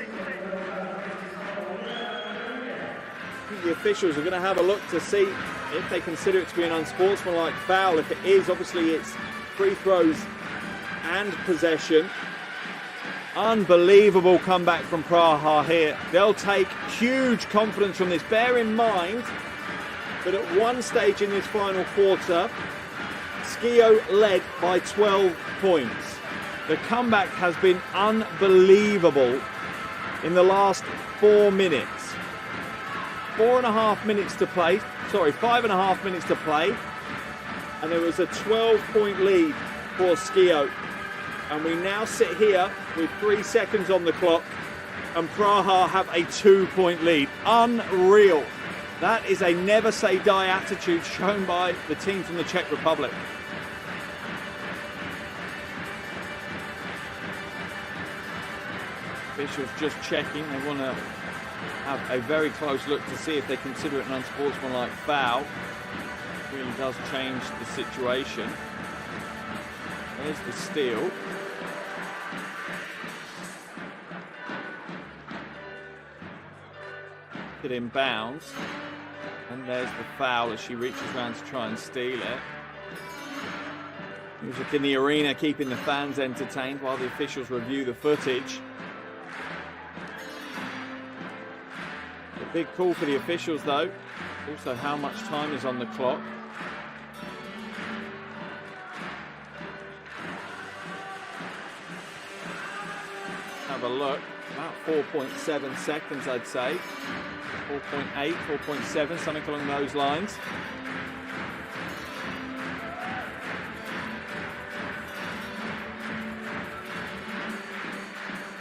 The officials are going to have a look to see if they consider it to be an unsportsmanlike foul. If it is, obviously it's free throws and possession. Unbelievable comeback from Praha here. They'll take huge confidence from this. Bear in mind that at one stage in this final quarter, Schio led by 12 points. The comeback has been unbelievable in the last 4 minutes. 5.5 minutes to play. And there was a 12-point lead for Schio. And we now sit here with 3 seconds on the clock, and Praha have a 2-point lead. Unreal. That is a never say die attitude shown by the team from the Czech Republic. Officials just checking. They want to have a very close look to see if they consider it an unsportsmanlike foul. It really does change the situation. There's the steal. It inbounds. And there's the foul as she reaches around to try and steal it. Music in the arena keeping the fans entertained while the officials review the footage. A big call for the officials though. Also how much time is on the clock. Have a look. About 4.7 seconds I'd say. 4.8, 4.7, something along those lines.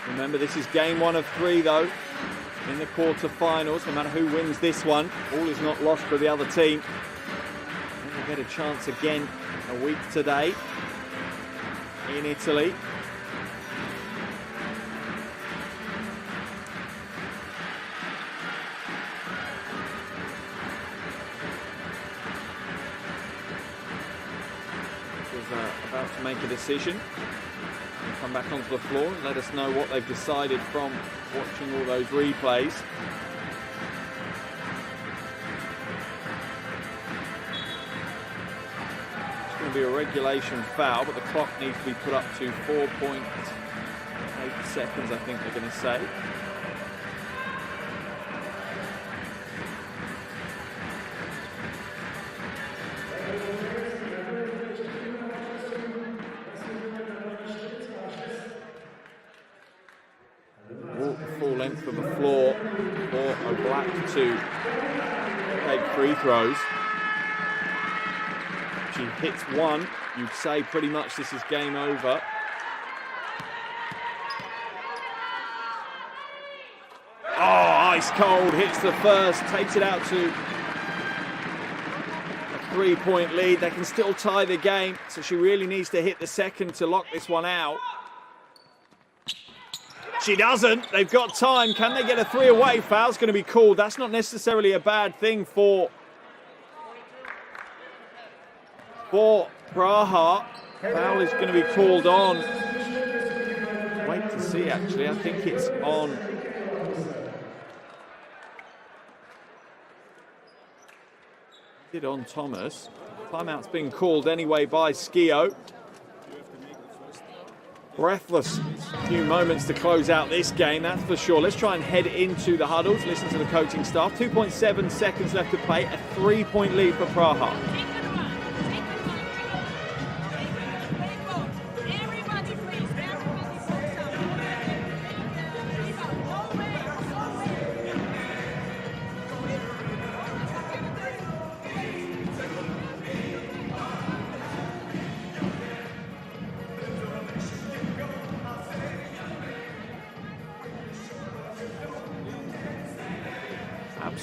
Remember, this is game 1 of 3 though in the quarterfinals. No matter who wins this one, all is not lost for the other team. And we'll get a chance again a week today in Italy. About to make a decision. They'll come back onto the floor and let us know what they've decided from watching all those replays. It's going to be a regulation foul, but the clock needs to be put up to 4.8 seconds, I think they're going to say. Full length of the floor for Oblak to take free throws. She hits one, you'd say pretty much this is game over. Oh, ice cold, hits the first, takes it out to a 3-point lead. They can still tie the game, so she really needs to hit the second to lock this one out. She doesn't. They've got time. Can they get a 3 away? Foul's going to be called. That's not necessarily a bad thing for Praha. Foul is going to be called on. Wait to see, actually. I think it's on. On Thomas. Timeout's been called anyway by Schio. Breathless few moments to close out this game, that's for sure. Let's try and head into the huddles, listen to the coaching staff. 2.7 seconds left to play, a 3-point lead for Praha.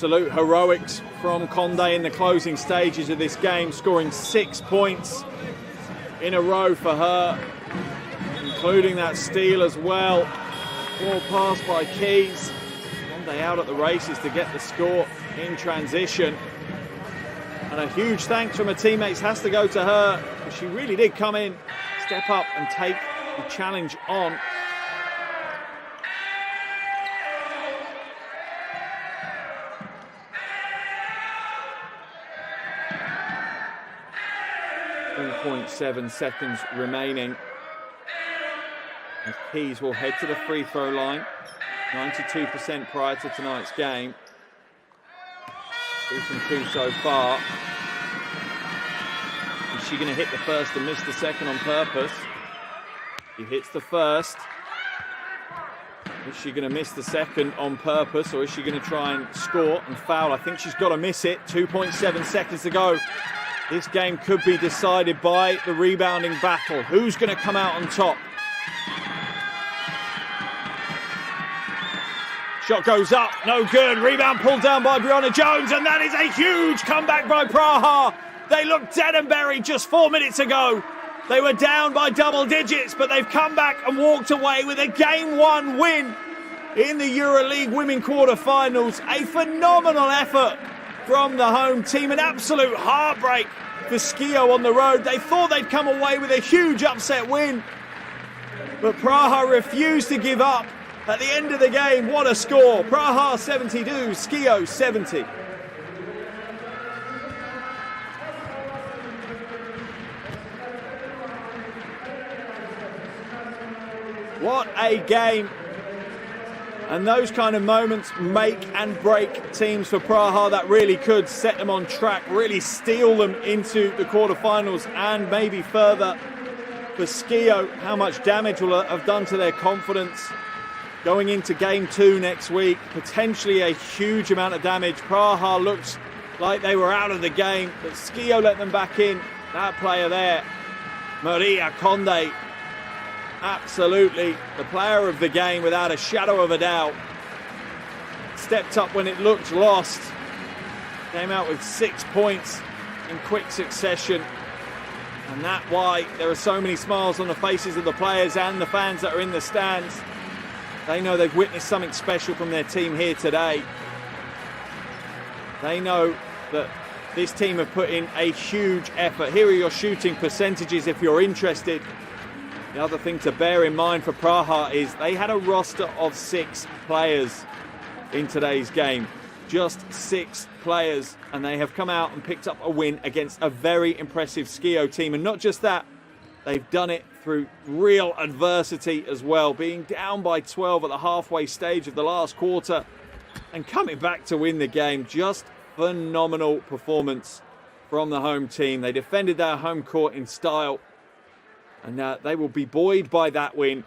Absolute heroics from Condé in the closing stages of this game, scoring 6 points in a row for her, including that steal as well. Ball pass by Keys. Condé out at the races to get the score in transition. And a huge thanks from her teammates has to go to her. She really did come in, step up and take the challenge on. .7 seconds remaining. And Keys will head to the free throw line. 92% prior to tonight's game. 2 from 2 so far. Is she going to hit the first and miss the second on purpose? She hits the first. Is she going to miss the second on purpose, or is she going to try and score and foul? I think she's got to miss it. 2.7 seconds to go. This game could be decided by the rebounding battle. Who's going to come out on top? Shot goes up, no good. Rebound pulled down by Brianna Jones, and that is a huge comeback by Praha. They looked dead and buried just 4 minutes ago. They were down by double digits, but they've come back and walked away with a Game 1 win in the EuroLeague Women quarter-finals. A phenomenal effort from the home team. An absolute heartbreak for Schio on the road. They thought they'd come away with a huge upset win, but Praha refused to give up. At the end of the game, what a score. Praha 72, Schio 70. What a game. And those kind of moments make and break teams for Praha. That really could set them on track, really steal them into the quarterfinals and maybe further. For Schio, how much damage will it have done to their confidence going into Game 2 next week? Potentially a huge amount of damage. Praha looked like they were out of the game, but Schio let them back in. That player there, Maria Condé, absolutely the player of the game without a shadow of a doubt. Stepped up when it looked lost. Came out with 6 points in quick succession. And that's why there are so many smiles on the faces of the players and the fans that are in the stands. They know they've witnessed something special from their team here today. They know that this team have put in a huge effort. Here are your shooting percentages if you're interested. The other thing to bear in mind for Praha is they had a roster of 6 players in today's game. Just 6 players, and they have come out and picked up a win against a very impressive Schio team. And not just that, they've done it through real adversity as well, being down by 12 at the halfway stage of the last quarter and coming back to win the game. Just phenomenal performance from the home team. They defended their home court in style, and they will be buoyed by that win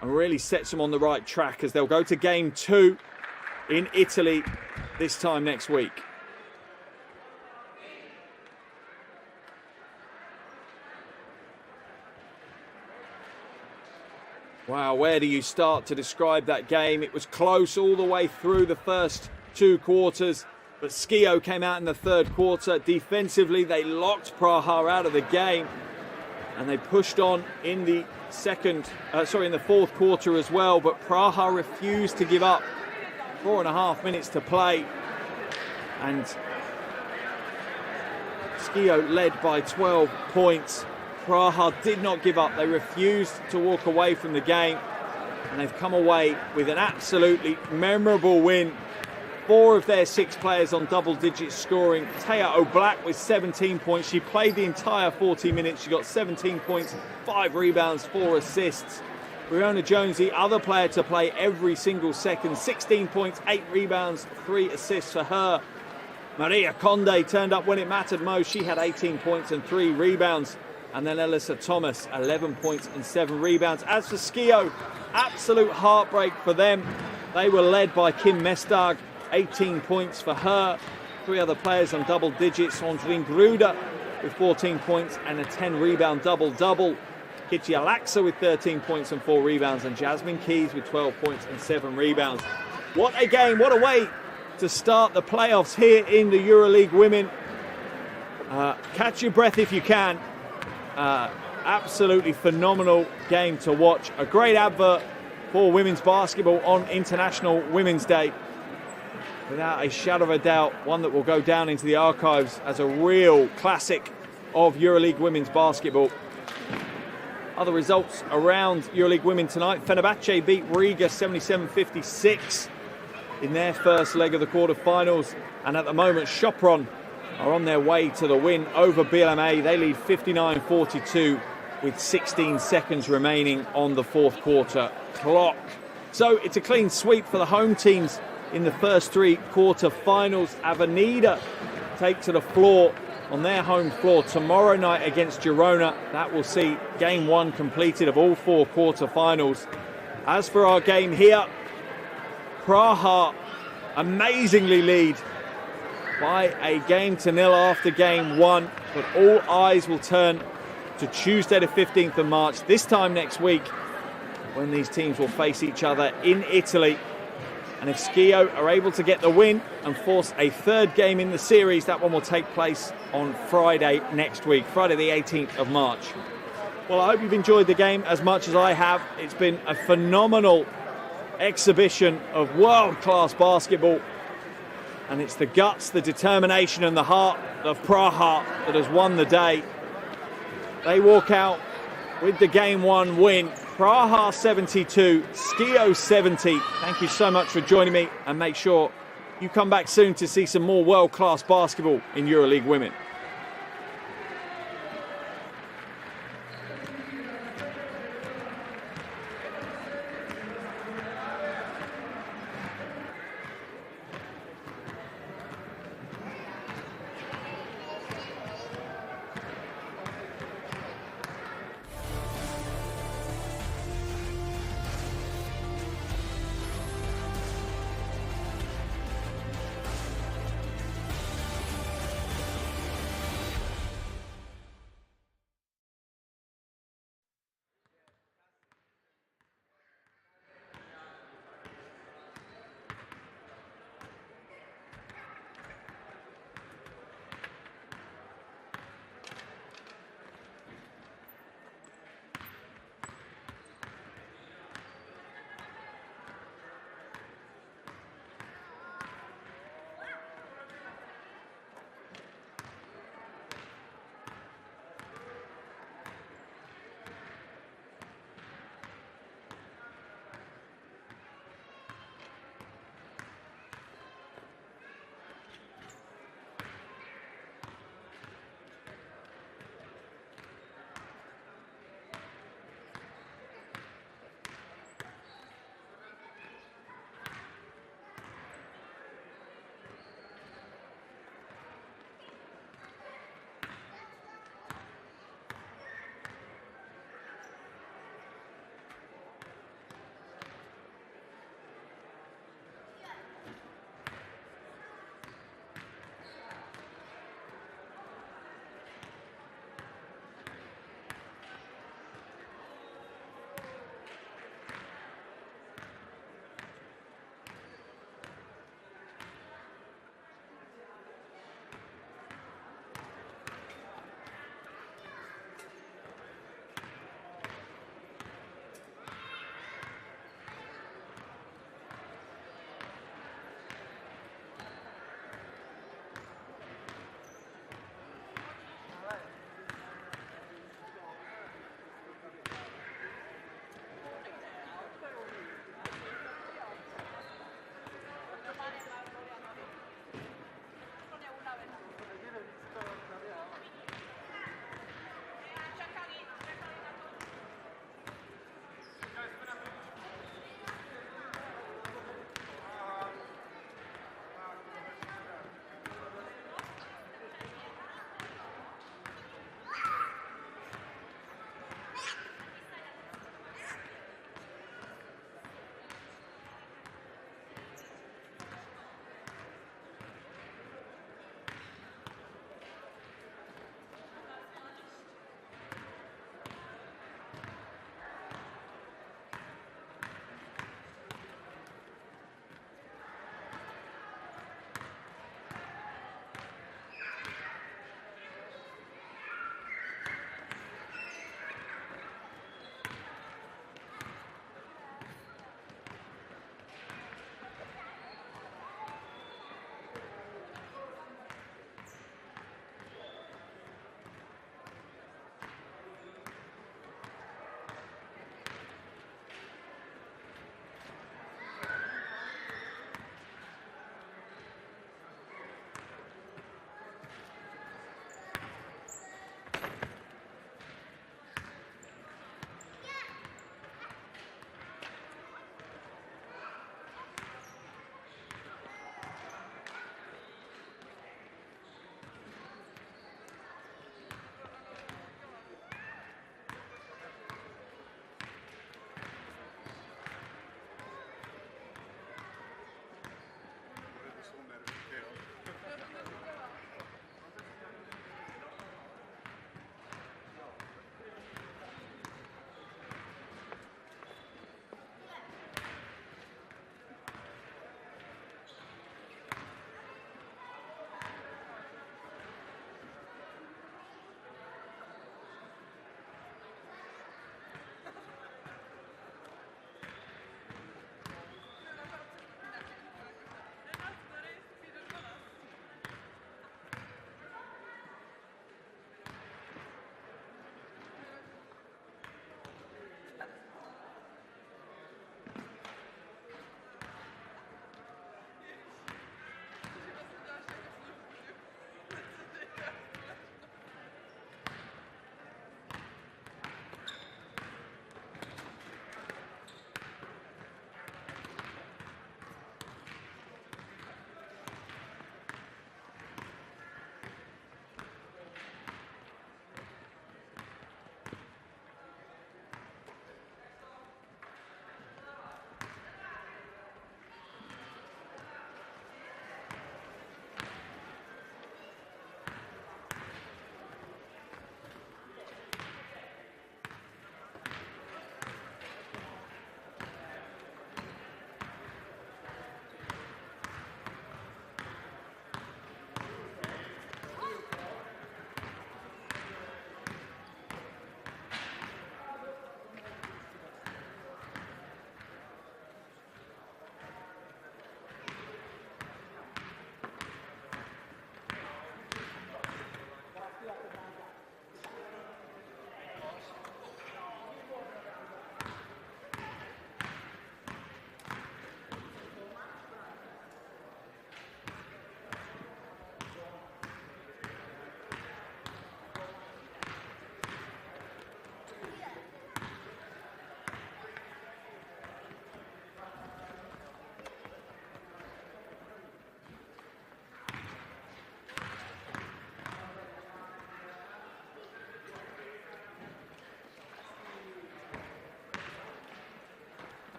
and really sets them on the right track as they'll go to Game 2 in Italy this time next week. Wow, where do you start to describe that game? It was close all the way through the first 2 quarters, but Schio came out in the third quarter. Defensively, they locked Praha out of the game, and they pushed on in the in the fourth quarter as well, but Praha refused to give up. 4.5 minutes to play, and Schio led by 12 points. Praha did not give up. They refused to walk away from the game, and they've come away with an absolutely memorable win. 4 of their 6 players on double-digit scoring. Taya O'Black with 17 points. She played the entire 40 minutes. She got 17 points, 5 rebounds, 4 assists. Brianna Jones, the other player to play every single second. 16 points, 8 rebounds, 3 assists for her. Maria Condé turned up when it mattered most. She had 18 points and 3 rebounds. And then Alyssa Thomas, 11 points and 7 rebounds. As for Schio, absolute heartbreak for them. They were led by Kim Mestag, 18 points for her. 3 other players on double digits. Sandrine Gruder with 14 points and a 10 rebound double-double. Kichi Alaksa with 13 points and 4 rebounds, and Jasmine Keys with 12 points and 7 rebounds. What a game, what a way to start the playoffs here in the EuroLeague Women. Catch your breath if you can. Absolutely phenomenal game to watch. A great advert for women's basketball on International Women's Day. Without a shadow of a doubt, one that will go down into the archives as a real classic of EuroLeague women's basketball. Other results around EuroLeague women tonight. Fenerbahce beat Riga 77-56 in their first leg of the quarterfinals. And at the moment, Sopron are on their way to the win over BLMA. They lead 59-42 with 16 seconds remaining on the fourth quarter clock. So it's a clean sweep for the home teams in the first three quarterfinals. Avenida take to the floor on their home floor tomorrow night against Girona. That will see game one completed of all four quarterfinals. As for our game here, Praha amazingly lead by a 1-0 after game one, but all eyes will turn to Tuesday the 15th of March, this time next week, when these teams will face each other in Italy. And if Schio are able to get the win and force a third game in the series, that one will take place on Friday next week, Friday the 18th of March. Well, I hope you've enjoyed the game as much as I have. It's been a phenomenal exhibition of world-class basketball. And it's the guts, the determination and the heart of Praha that has won the day. They walk out with the game one win. Praha 72, Schio 70. Thank you so much for joining me, and make sure you come back soon to see some more world-class basketball in EuroLeague Women.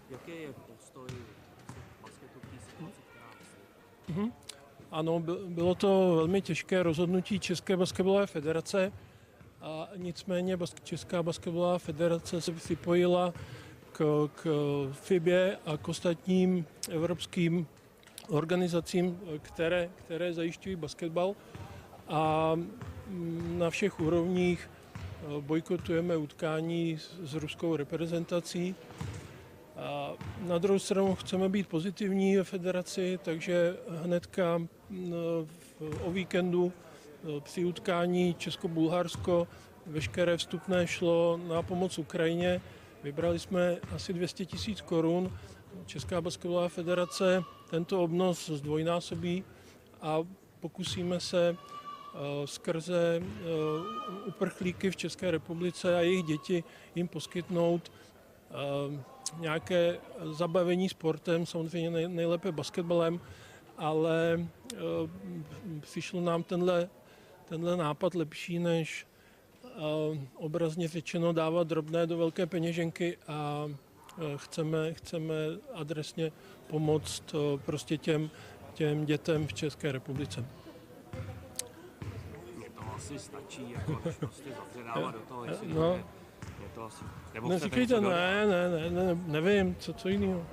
jaký je postoj basketu k té situaci, která je? Ano, bylo to velmi těžké rozhodnutí České basketbalové federace, a nicméně Česká basketbalová federace se připojila k FIBě a k ostatním evropským organizacím, které zajišťují basketbal, a na všech úrovních bojkotujeme utkání s ruskou reprezentací. A na druhou stranu chceme být pozitivní ve federaci, takže hnedka o víkendu při utkání Česko-Bulharsko veškeré vstupné šlo na pomoc Ukrajině. Vybrali jsme asi 200 000 korun. Česká basketbalová federace tento obnos zdvojnásobí a pokusíme se skrze uprchlíky v České republice a jejich děti jim poskytnout nějaké zabavení sportem, samozřejmě nejlépe basketbalem, ale přišel nám tenhle nápad lepší, než obrazně řečeno dávat drobné do velké peněženky, a chceme adresně pomoct prostě těm dětem v České republice. Mně to asi stačí, jako než prostě zapředávat do toho, jestli No. je to asi... Neříkejte, nevím, co jiného.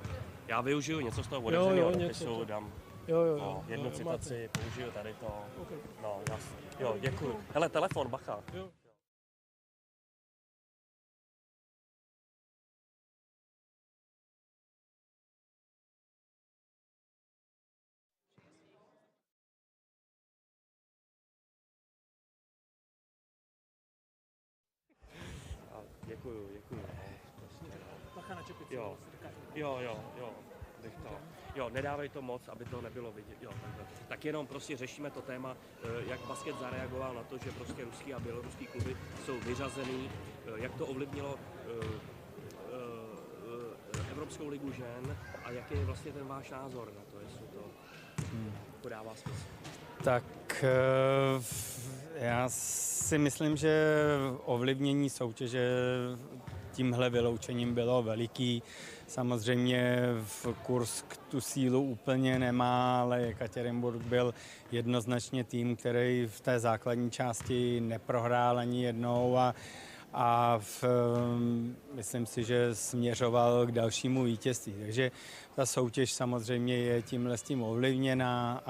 Já využiju něco z toho otevřeného dopisu, něco. dám jednu Jo, citaci, použiju tady to. Okay. No, jasně. Jo, děkuju. Hele, telefon, bacha. Jo. Děkuju. Bacha na čepici. Jo. Bych to. Jo, nedávej to moc, aby to nebylo vidět. Jo, tak jenom prostě řešíme to téma, jak basket zareagoval na to, že prostě ruský a běloruský kluby jsou vyřazený, jak to ovlivnilo Evropskou ligu žen a jaký je vlastně ten váš názor na to, jestli to podává smysl. Tak já si myslím, že ovlivnění soutěže tímhle vyloučením bylo veliký. Samozřejmě v Kursk tu sílu úplně nemá, ale Jekatěrinburg byl jednoznačně tým, který v té základní části neprohrál ani jednou a myslím si, že směřoval k dalšímu vítězství. Takže ta soutěž samozřejmě je tímhle s tím ovlivněná,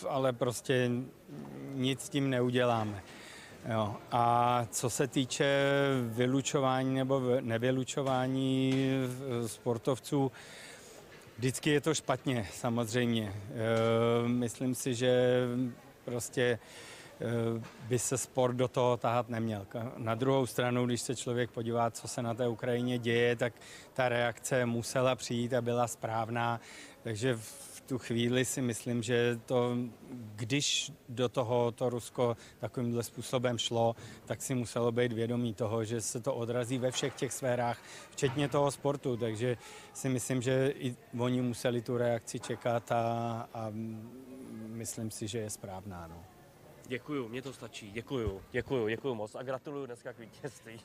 ale prostě nic s tím neuděláme. Jo. A co se týče vylučování nebo nevylučování sportovců, vždycky je to špatně, samozřejmě. Myslím si, že prostě by se sport do toho tahat neměl. Na druhou stranu, když se člověk podívá, co se na té Ukrajině děje, tak ta reakce musela přijít a byla správná. Takže v tu chvíli si myslím, že když do toho to Rusko takovýmhle způsobem šlo, tak si muselo být vědomí toho, že se to odrazí ve všech těch sférách, včetně toho sportu. Takže si myslím, že i oni museli tu reakci čekat a myslím si, že je správná. No. Děkuju, mně to stačí, děkuju moc a gratuluju dneska k vítězství.